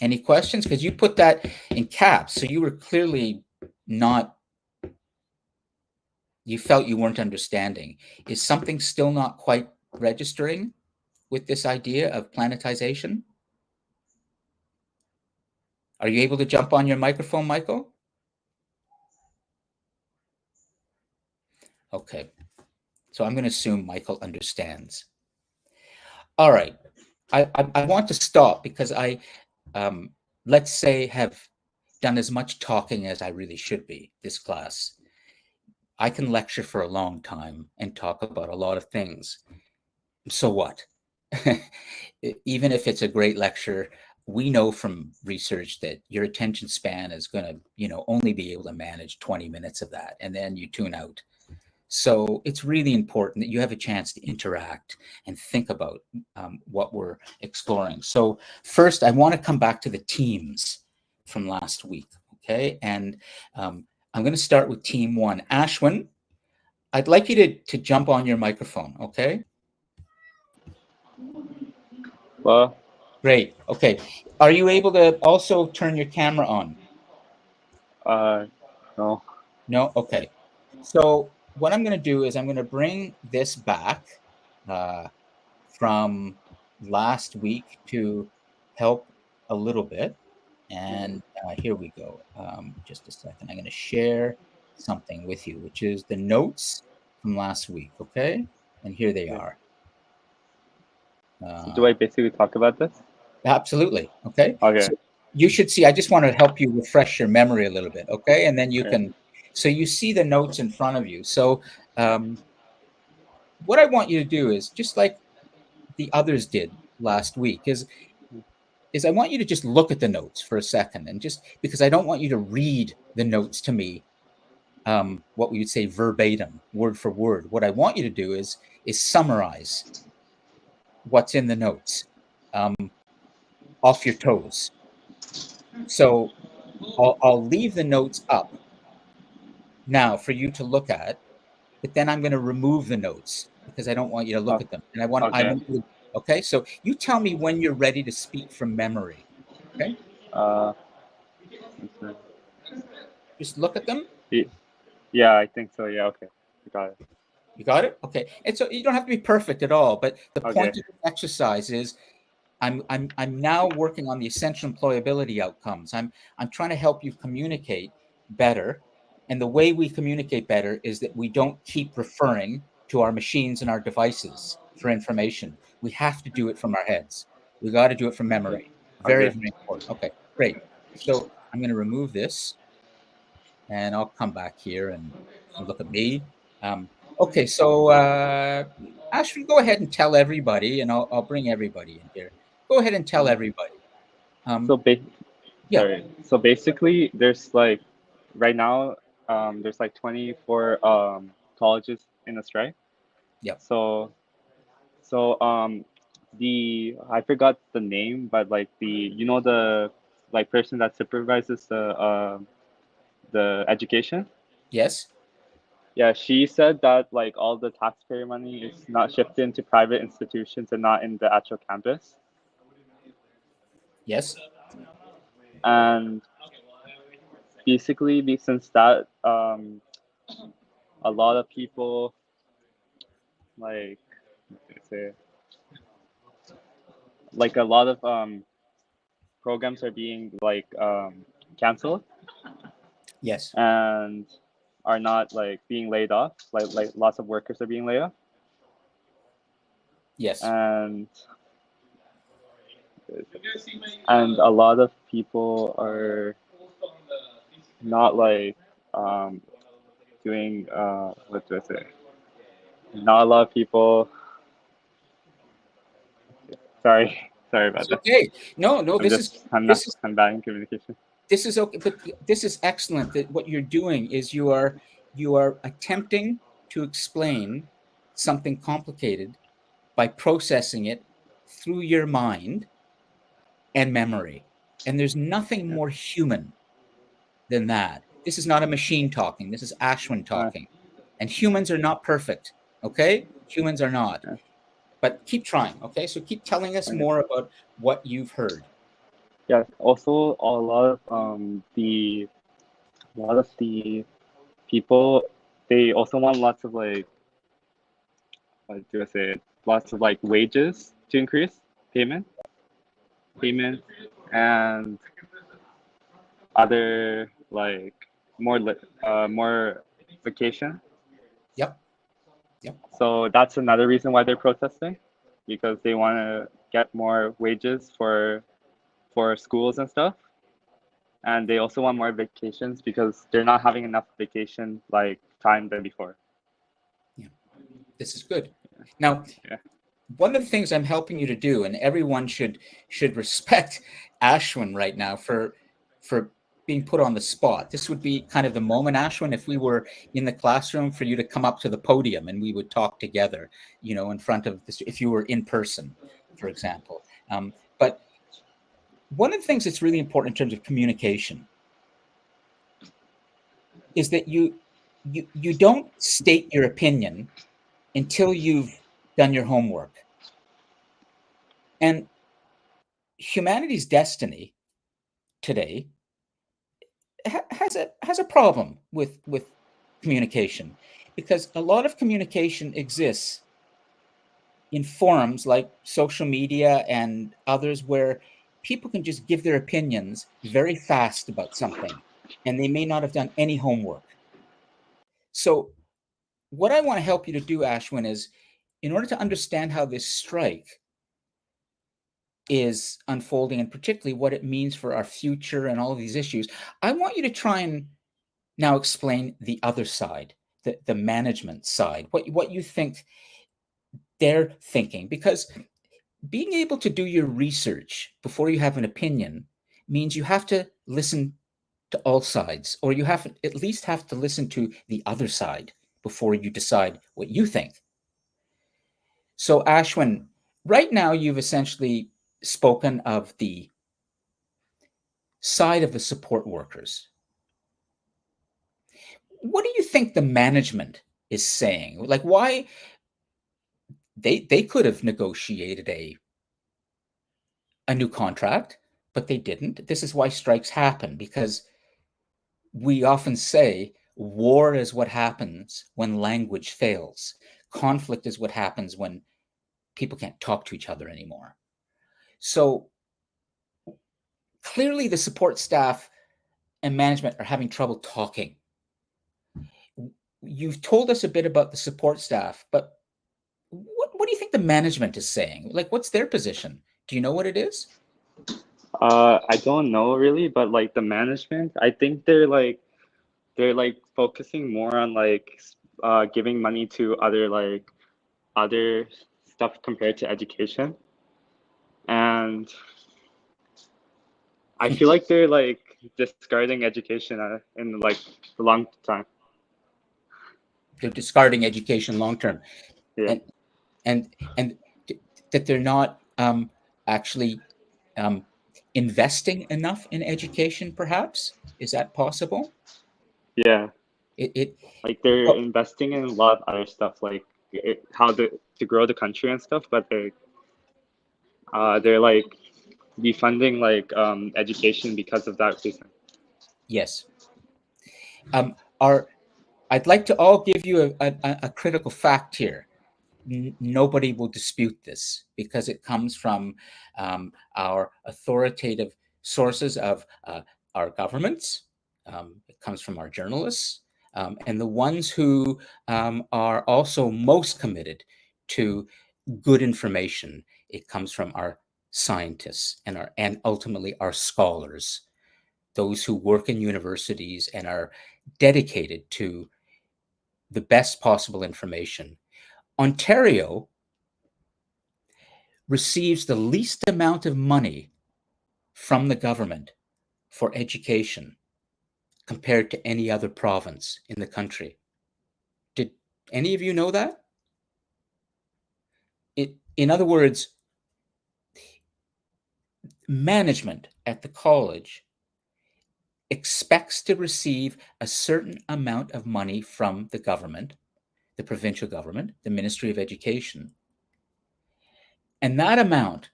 any questions? Because you put that in caps, so you were clearly not, you felt you weren't understanding. Is something still not quite registering with this idea of planetization? Are you able to jump on your microphone, Michael? Okay, so I'm going to assume Michael understands. All right, I want to stop because I, let's say, have done as much talking as I really should be this class. I can lecture for a long time and talk about a lot of things. So what? Even if it's a great lecture, we know from research that your attention span is going to, only be able to manage 20 minutes of that, and then you tune out. So it's really important that you have a chance to interact and think about what we're exploring. So first, I want to come back to the teams from last week, okay? And I'm going to start with team one. Ashwin, I'd like you to jump on your microphone, okay? Well, Great, okay. Are you able to also turn your camera on? no. No? Okay. So what I'm going to do is I'm going to bring this back from last week to help a little bit. And here we go. Just a second. I'm going to share something with you, which is the notes from last week, okay? And here they are. So do I basically talk about this? Absolutely, okay? Okay. So you should see, I just want to help you refresh your memory a little bit, okay? And then you Okay. can, so you see the notes in front of you. So what I want you to do is, just like the others did last week, is I want you to just look at the notes for a second, and just because I don't want you to read the notes to me, what we would say verbatim, word for word. What I want you to do is summarize what's in the notes off your toes. So I'll leave the notes up now for you to look at, but then I'm going to remove the notes because I don't want you to look at them. And I Okay. want you to, okay? So you tell me when you're ready to speak from memory. Okay? Uh, Just look at them. yeah, I think so. Yeah. Okay. Got it. You got it? Okay. And so you don't have to be perfect at all, but the Okay. point of the exercise is I'm now working on the essential employability outcomes. I'm trying to help you communicate better. And the way we communicate better is that we don't keep referring to our machines and our devices for information. We have to do it from our heads. We got to do it from memory. Very, Okay. very important. Okay, great. So I'm going to remove this, and I'll come back here and look at me. Okay, so Ashwin, go ahead and tell everybody, and I'll bring everybody in here. Go ahead and tell everybody. So Yeah, sorry. So basically, there's like right now, there's like 24 colleges in Australia. yeah, So the I forgot the name, but like the like person that supervises the education. yes, Yeah, she said that like all the taxpayer money is not shifted into private institutions and not in the actual campus. yes, And basically, since that, a lot of people like say like a lot of programs are being like canceled yes, and are not like being laid off. Like lots of workers are being laid off, yes, and a lot of people are not like um, doing what do I say? Not a lot of people. Sorry, sorry it's about that. okay. No, I'm this is just I'm not this is I'm bad in communication. this is okay, but this is excellent. That what you're doing is you are attempting to explain something complicated by processing it through your mind and memory. And there's nothing Yeah. more human than that. This is not a machine talking. This is Ashwin Uh, talking. And humans are not perfect. Okay? Humans are not. yeah. But keep trying. Okay? So keep telling us Okay. more about what you've heard. Yeah. Also, a lot of the people, they also want lots of like, what do I say? Lots of like wages to increase payment, and other like more vacation. Yep. Yep. So that's another reason why they're protesting, because they want to get more wages for schools and stuff, and they also want more vacations because they're not having enough vacation like time than before. This is good. Now, Yeah. one of the things I'm helping you to do, and everyone should respect Ashwin right now for being put on the spot. This would be kind of the moment, Ashwin, if we were in the classroom, for you to come up to the podium and we would talk together, in front of this, if you were in person, for example. But one of the things that's really important in terms of communication is that you don't state your opinion until you've done your homework. And humanity's destiny today has a problem with communication, because a lot of communication exists in forums like social media and others where people can just give their opinions very fast about something, and they may not have done any homework. So what I want to help you to do, Ashwin, is, in order to understand how this strike is unfolding, and particularly what it means for our future and all of these issues, I want you to try and now explain the other side, the management side, what you think they're thinking. Because being able to do your research before you have an opinion means you have to listen to all sides, or you have at least have to listen to the other side before you decide what you think. So, Ashwin, right now you've essentially spoken of the side of the support workers. What do you think the management is saying? Like, why they could have negotiated a new contract, but they didn't. This is why strikes happen, because we often say war is what happens when language fails. Conflict is what happens when people can't talk to each other anymore. So clearly the support staff and management are having trouble talking. You've told us a bit about the support staff, but what do you think the management is saying? Like, what's their position? Do you know what it is? I don't know really, but like the management, I think they're like focusing more on like giving money to other stuff compared to education. And I feel like they're like discarding education in like the long time. They're discarding education long term, Yeah. and and that they're not actually um, investing enough in education. Perhaps, is that possible? Yeah. It Like they're well, investing in a lot of other stuff, like how to grow the country and stuff, but they're like defunding like education because of that reason. yes. Our I'd like to all give you a critical fact here. Nobody will dispute this because it comes from our authoritative sources of our governments. It comes from our journalists, and the ones who are also most committed to good information. It comes from our scientists and ultimately our scholars, those who work in universities and are dedicated to the best possible information. Ontario receives the least amount of money from the government for education compared to any other province in the country. Did any of you know that? In other words, management at the college expects to receive a certain amount of money from the government, the provincial government, the Ministry of Education. And that amount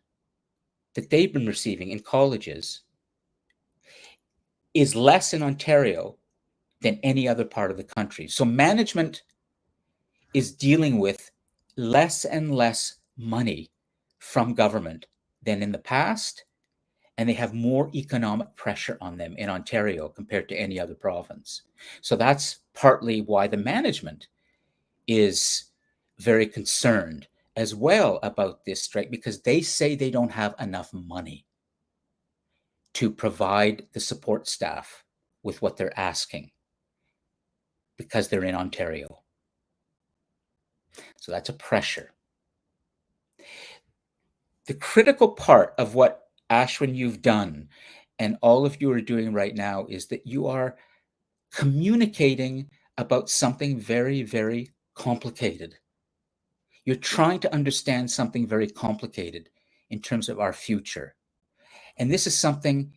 that they've been receiving in colleges is less in Ontario than any other part of the country. So management is dealing with less and less money from government than in the past, and they have more economic pressure on them in Ontario compared to any other province. So that's partly why the management is very concerned as well about this strike, because they say they don't have enough money to provide the support staff with what they're asking because they're in Ontario. So that's a pressure. The critical part of what, Ashwin, you've done and all of you are doing right now is that you are communicating about something very, very complicated. You're trying to understand something very complicated in terms of our future. And this is something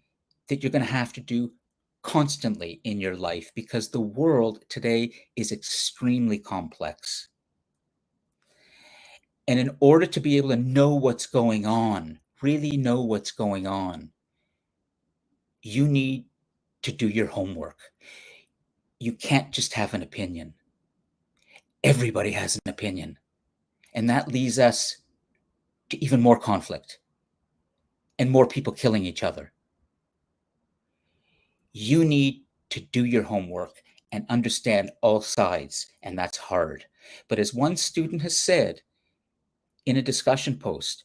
that you're going to have to do constantly in your life because the world today is extremely complex. And in order to be able to know what's going on, really know what's going on, you need to do your homework. You can't just have an opinion. Everybody has an opinion. And that leads us to even more conflict and more people killing each other. You need to do your homework and understand all sides, and that's hard. But as one student has said in a discussion post,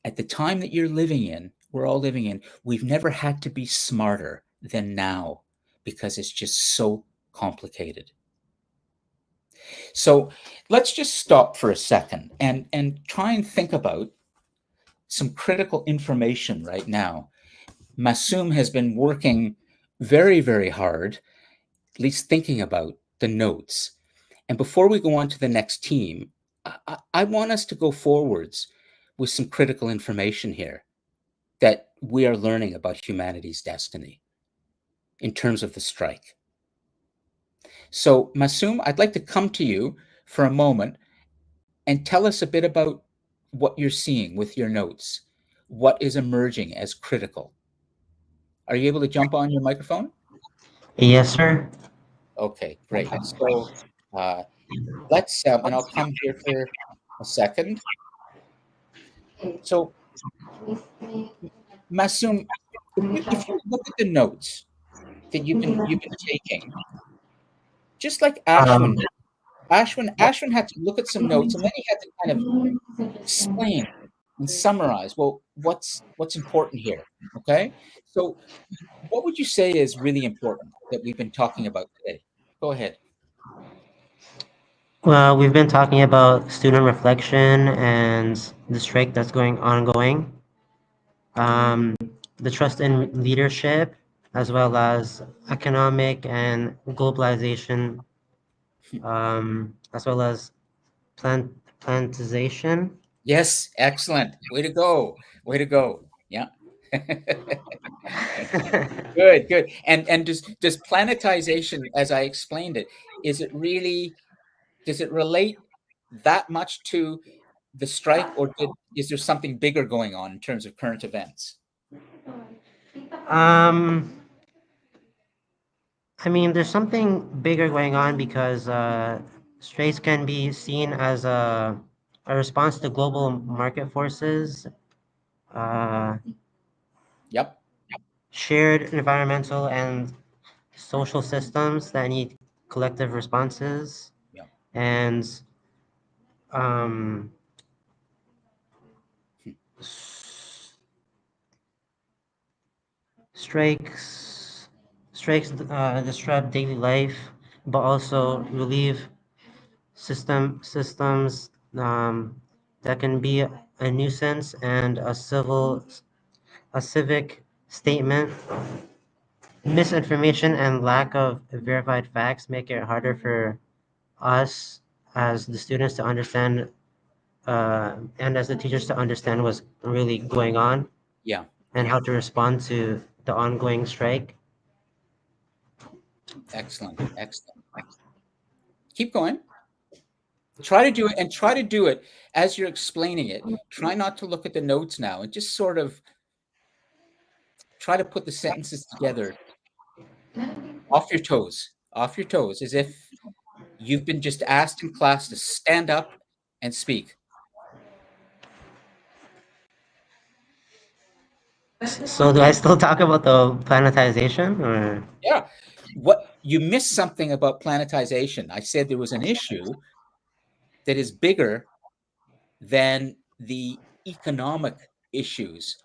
at the time that you're living in, we're all living in, we've never had to be smarter than now because it's just so complicated. So let's just stop for a second and try and think about some critical information right now. Masoom has been working very, very hard, at least thinking about the notes. And before we go on to the next team, I want us to go forwards with some critical information here that we are learning about humanity's destiny in terms of the strike. So, Masoom, I'd like to come to you for a moment and tell us a bit about what you're seeing with your notes. What is emerging as critical? Are you able to jump on your microphone? Yes, sir. Okay, great. So let's, and I'll come here for a second. So, Masoom, if you look at the notes that you've been taking, just like Um, Ashwin had to look at some notes and then he had to kind of explain and summarize. Well, what's important here? Okay, so what would you say is really important that we've been talking about today? Go ahead. well, we've been talking about student reflection and the strike that's going ongoing, um, the trust in leadership, as well as economic and globalization, as well as plantization. Yes, excellent. Way to go. Way to go. Yeah. Good, good. And does planetization, as I explained it, is it really, does it relate that much to the strike, or is there something bigger going on in terms of current events? um, I mean, there's something bigger going on because strikes can be seen as a response to global market forces, uh, Yep. shared environmental and social systems that need collective responses, Yep. and um, s- strikes disrupt daily life, but also relieve systems that can be a nuisance and a civic statement. Misinformation and lack of verified facts make it harder for us as the students to understand and as the teachers to understand what's really going on Yeah. and how to respond to the ongoing strike. Excellent. Excellent. Keep going. Try to do it, and try to do it as you're explaining it. Try not to look at the notes now and just sort of try to put the sentences together off your toes, as if you've been just asked in class to stand up and speak. So do I still talk about the planetization or? Yeah. What you missed something about planetization. I said there was an issue that is bigger than the economic issues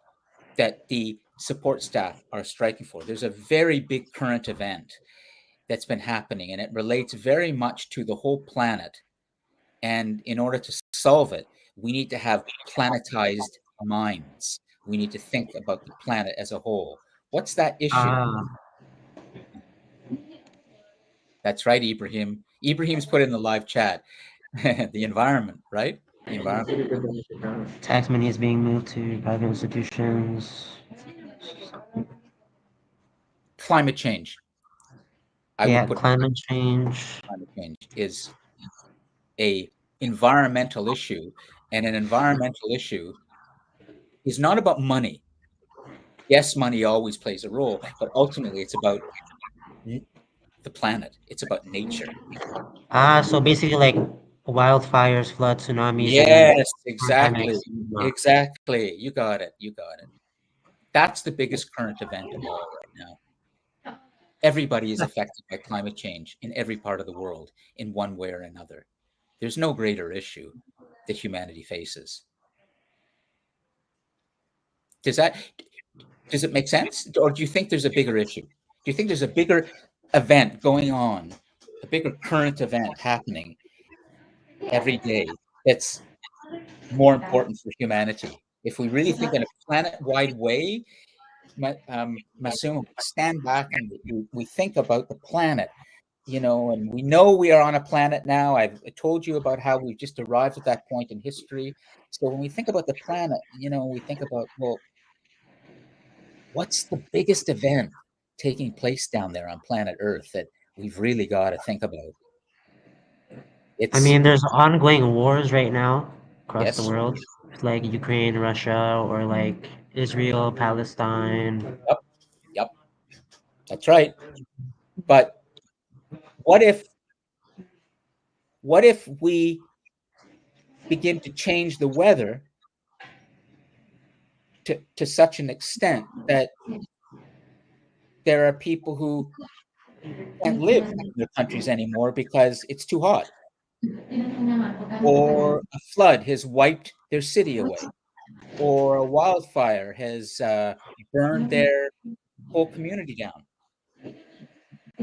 that the support staff are striking for. There's a very big current event that's been happening, and it relates very much to the whole planet. And in order to solve it, we need to have planetized minds. We need to think about the planet as a whole. What's that issue? Ah, That's right, Ibrahim. Ibrahim's put in the live chat. The environment, right? The environment. tax money is being moved to private institutions. Climate change. I would Yeah, put climate change. climate change is a environmental issue, and an environmental issue is not about money. Yes, money always plays a role, but ultimately it's about the planet. It's about nature. Ah, so basically like wildfires, floods, tsunamis, and Yes, exactly. pandemics. Exactly. You got it. You got it. That's the biggest current event of all right now. Everybody is affected by climate change in every part of the world in one way or another. There's no greater issue that humanity faces. Does that does it make sense? Or do you think there's a bigger issue? Do you think there's a bigger event going on, a bigger current event happening every day that's more important for humanity? If we really think in a planet-wide way, Masum, we stand back and we think about the planet, and we know we are on a planet now. I've told you about how we've just arrived at that point in history. So when we think about the planet, we think about, well, what's the biggest event taking place down there on planet Earth that we've really got to think about? I It's mean, there's ongoing wars right now across the yes, world, like Ukraine, Russia, or like Israel, Palestine. yep, yep, that's right. But what if we begin to change the weather to such an extent that there are people who can't live in their countries anymore because it's too hot, or a flood has wiped their city away, or a wildfire has burned their whole community down?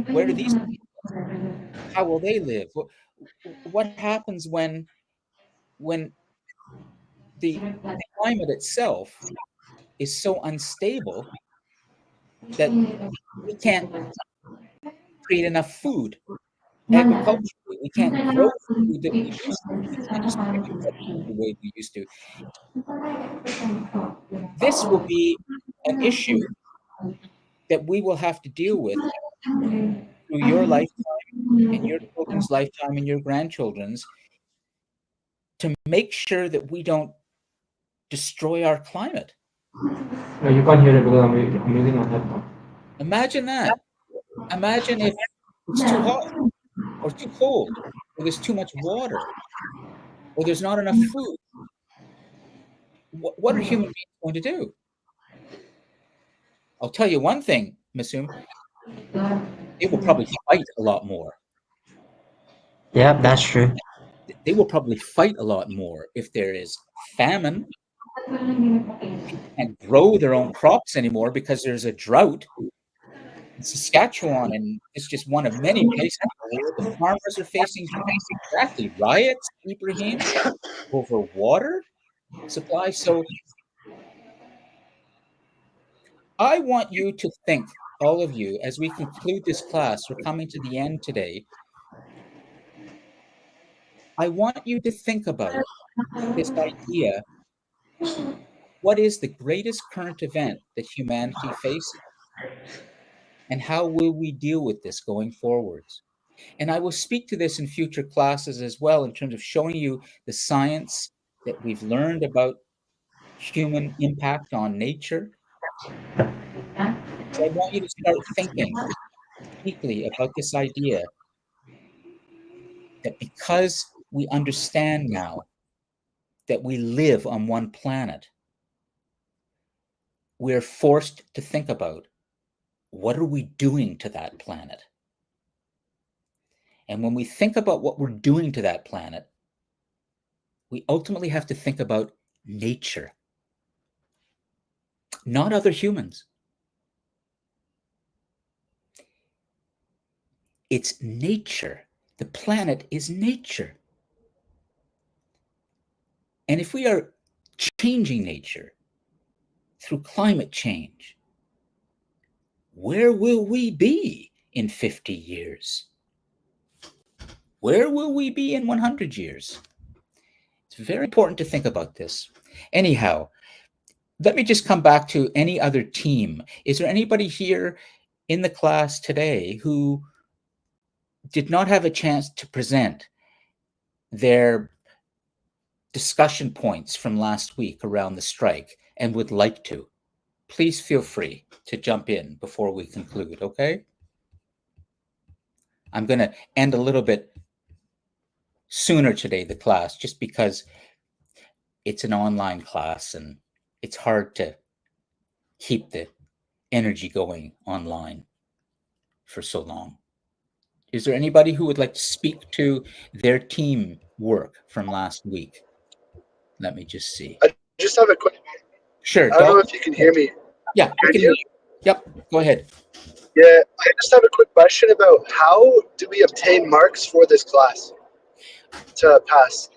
Where do these people go? How will they live? What happens when the climate itself is so unstable that we can't create enough food agriculturally? We can't grow the food that we used to. We can't distribute that food the way we used to. This will be an issue that we will have to deal with through your lifetime and your children's lifetime and your grandchildren's, to make sure that we don't destroy our climate. No, you can't hear it because I'm using my headphone. Imagine that. Imagine if it's too hot or too cold, or there's too much water, or there's not enough food. What are human beings going to do? I'll tell you one thing, Masum, they will probably fight a lot more. Yep, If that's true. they will probably fight a lot more if there is famine, and grow their own crops anymore because there's a drought in Saskatchewan, and it's just one of many places where the farmers are facing exactly riots, Ibrahim, over water supply. So I want you to think, all of you, as we conclude this class, we're coming to the end today. I want you to think about this idea. What is the greatest current event that humanity faces? And how will we deal with this going forwards? And I will speak to this in future classes as well, in terms of showing you the science that we've learned about human impact on nature. So I want you to start thinking deeply about this idea that because we understand now that we live on one planet, we're forced to think about, what are we doing to that planet? And when we think about what we're doing to that planet, we ultimately have to think about nature, not other humans. It's nature. The planet is nature. And if we are changing nature through climate change, where will we be in 50 years? Where will we be in 100 years? It's very important to think about this. Anyhow, let me just come back to any other team. Is there anybody here in the class today who did not have a chance to present their discussion points from last week around the strike and would like to? Please feel free to jump in before we conclude, okay? I'm going to end a little bit sooner today, the class, just because it's an online class and it's hard to keep the energy going online for so long. Is there anybody who would like to speak to their team work from last week? Let me just see. I just have a quick. Sure. I don't know if you can hear me. Yeah, we can hear you. Yep, go ahead. Yeah, I just have a quick question about how do we obtain marks for this class to pass?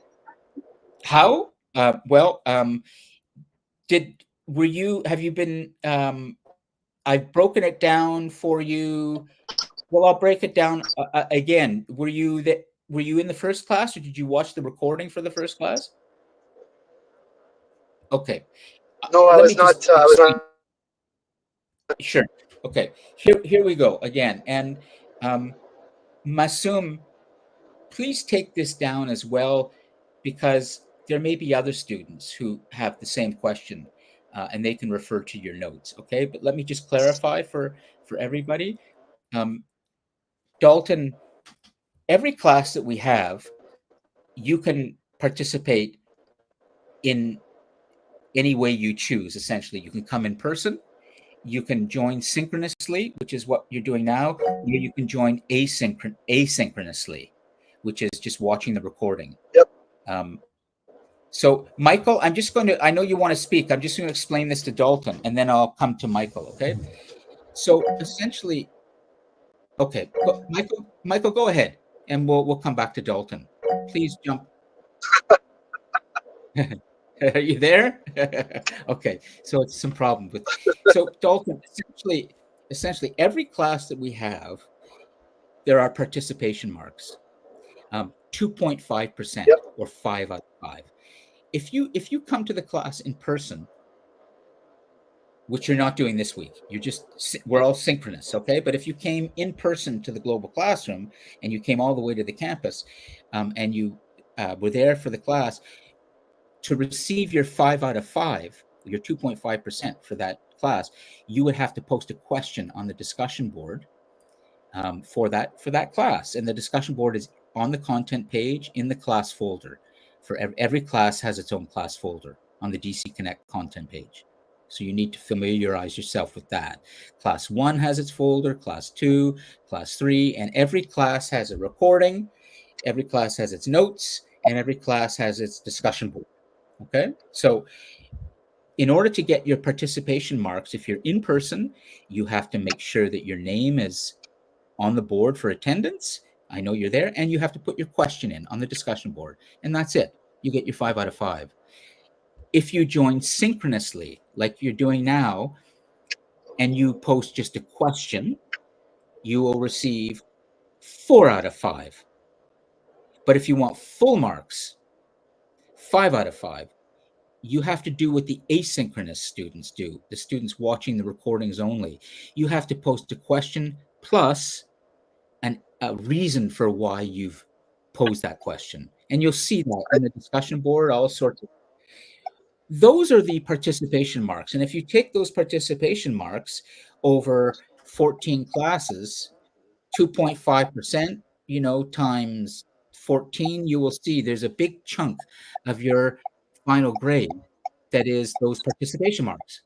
How? Well, have you been, I've broken it down for you. Well, I'll break it down again. Were you in the first class, or did you watch the recording for the first class? Okay. No, I Let was me just not. I was explain. not. Sure. Okay. Here we go again. And Masum, please take this down as well, because there may be other students who have the same question, and they can refer to your notes. Okay. But let me just clarify for everybody. Dalton, every class that we have, you can participate in any way you choose. Essentially, you can come in person, you can join synchronously, which is what you're doing now, or you can join asynchronously, which is just watching the recording. Yep. So Michael, I know you want to speak. I'm just going to explain this to Dalton, and then I'll come to Michael. Okay. So essentially, okay, Michael, go ahead, and we'll come back to Dalton. Please jump. Are you there? Okay, so it's some problem with. So Dalton, essentially, every class that we have, there are participation marks, 2.5% Yep. or 5 out of 5. If you come to the class in person, which you're not doing this week, we're all synchronous, okay? But if you came in person to the global classroom and you came all the way to the campus, and you were there for the class, to receive your 5 out of 5, your 2.5% for that class, you would have to post a question on the discussion board, for that class. And the discussion board is on the content page in the class folder. For every class has its own class folder on the DC Connect content page. So you need to familiarize yourself with that. Class 1 has its folder, class 2, class 3, and every class has a recording, every class has its notes, and every class has its discussion board. Okay, so in order to get your participation marks, if you're in person, you have to make sure that your name is on the board for attendance. I know you're there, and you have to put your question in on the discussion board, and that's it. You get your 5 out of 5. If you join synchronously, like you're doing now, and you post just a question, you will receive 4 out of 5. But if you want full marks, 5 out of 5, you have to do what the asynchronous students do, the students watching the recordings only. You have to post a question plus a reason for why you've posed that question. And you'll see that in the discussion board, all sorts of. Those are the participation marks. And if you take those participation marks over 14 classes, 2.5%, times 14, you will see there's a big chunk of your final grade that is those participation marks.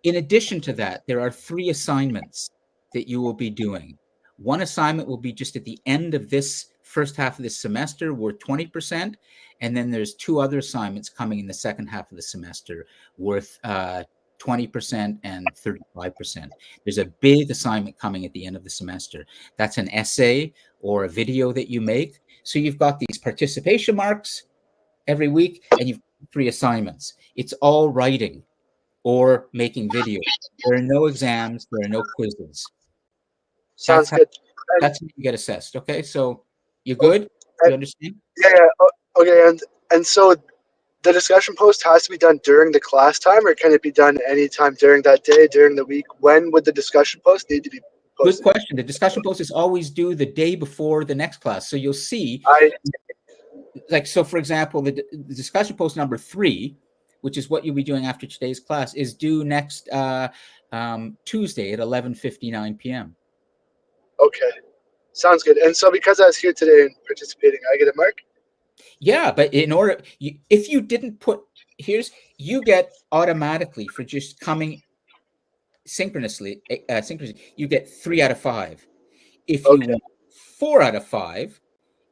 In addition to that, there are 3 assignments that you will be doing. One assignment will be just at the end of this first half of this semester worth 20%, and then there's 2 other assignments coming in the second half of the semester worth 20% and 35%. There's a big assignment coming at the end of the semester. That's an essay or a video that you make. So you've got these participation marks every week, and you've 3 assignments. It's all writing or making videos. There are no exams, there are no quizzes. Sounds That's how good. And, that's how you get assessed. Okay, so you good? You understand? yeah. Okay. And so the discussion post has to be done during the class time, or can it be done anytime during that day, during the week? When would the discussion post need to be Good posted? question. The discussion post is always due the day before the next class. So you'll see, so for example, the discussion post number 3, which is what you'll be doing after today's class, is due next Tuesday at 11:59 p.m. Okay. Sounds good. And so because I was here today and participating, I get a mark? Yeah, but if you didn't put, you get automatically for just coming synchronously, you get 3 out of 5. If you Okay. want 4 out of 5,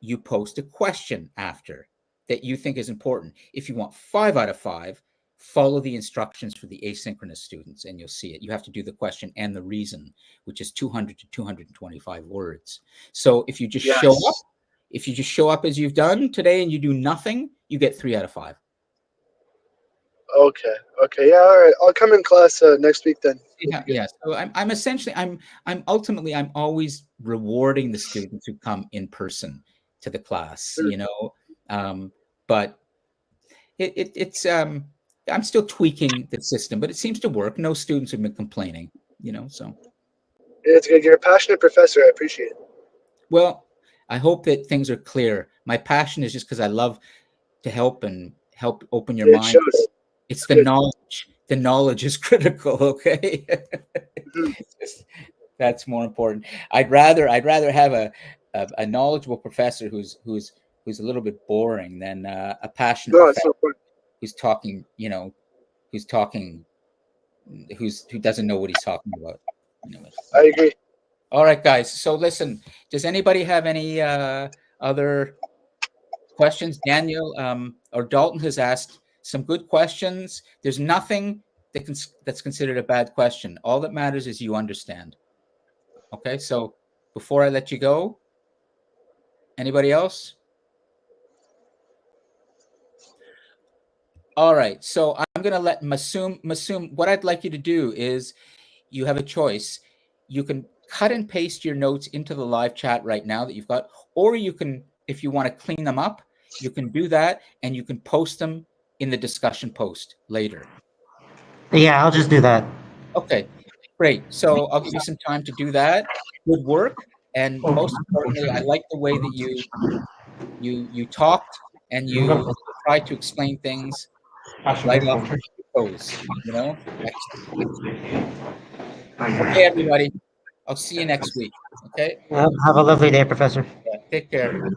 you post a question after that you think is important. If you want 5 out of 5, follow the instructions for the asynchronous students and you'll see it. You have to do the question and the reason, which is 200 to 225 words. So if you just show up as you've done today and you do nothing, you get 3 out of 5. Okay. Okay. Yeah. All right. I'll come in class next week then. Yeah. So I'm essentially ultimately I'm always rewarding the students who come in person to the class, but it's I'm still tweaking the system, but it seems to work. No students have been complaining, so. It's good. You're a passionate professor. I appreciate it. Well, I hope that things are clear. My passion is just because I love to help open your It mind. shows. It's the knowledge. The knowledge is critical, okay? That's more important. I'd rather have a knowledgeable professor who's a little bit boring than a passionate No, it's professor so fun. who's talking, who doesn't know what he's talking about. I agree. All right, guys. So listen, does anybody have any other questions? Daniel or Dalton has asked some good questions. There's nothing that's considered a bad question. All that matters is you understand. Okay, so before I let you go, anybody else? All right, so I'm going to let Masoom, what I'd like you to do is you have a choice. You can cut and paste your notes into the live chat right now that you've got, or you can, if you want to clean them up, you can do that and you can post them in the discussion post later. Yeah, I'll just do that. Okay, great. So I'll give you some time to do that. Good work. And most importantly, I like the way that you talked and you tried to explain things right off your toes, Excellent. Okay, everybody. I'll see you next week. Okay? Have a lovely day, Professor. Yeah, take care.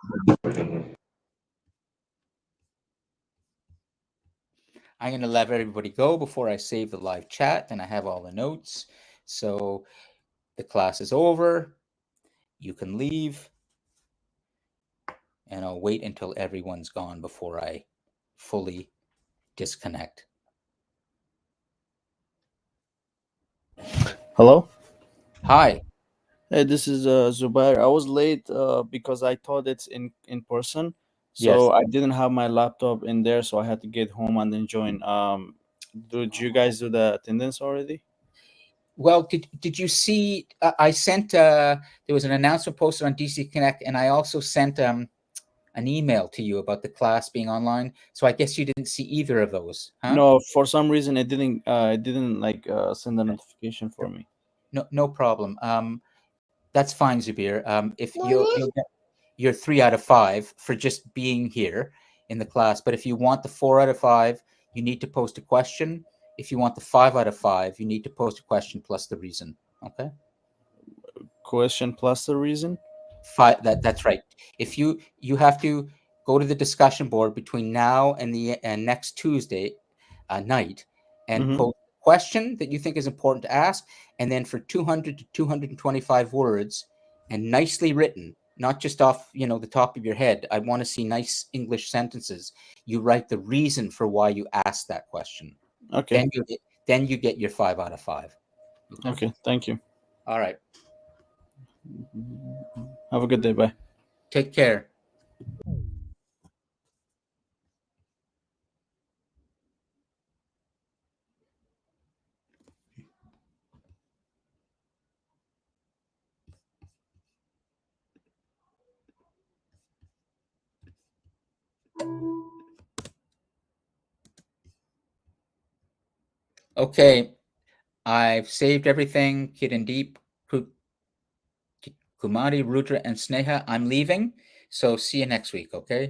I'm going to let everybody go before I save the live chat and I have all the notes. So the class is over. You can leave. And I'll wait until everyone's gone before I fully disconnect. Hello? Hi. Hey, this is Zubair. I was late because I thought it's in person. Yes. So I didn't have my laptop in there, so I had to get home and then join. Did you guys do the attendance already? Well, did you see? I sent. There was an announcement posted on DC Connect, and I also sent an email to you about the class being online. So I guess you didn't see either of those, huh? No, for some reason it didn't like send a notification for me. No problem. That's fine, Zubir. If you'll get your 3 out of 5 for just being here in the class, but if you want the 4 out of 5, you need to post a question. If you want the 5 out of 5, you need to post a question plus the reason. Okay. Question plus the reason. That's right. If you have to go to the discussion board between now and the next Tuesday night and Mhm. post a question that you think is important to ask, and then for 200 to 225 words and nicely written, not just off the top of your head. I want to see nice English sentences. You write the reason for why you asked that question. Okay. Then you get your 5 out of 5. Okay. Thank you. All right. Have a good day. Bye. Take care. Okay, I've saved everything. Kirandeep, Kumari, Rudra, and Sneha. I'm leaving, so see you next week, okay?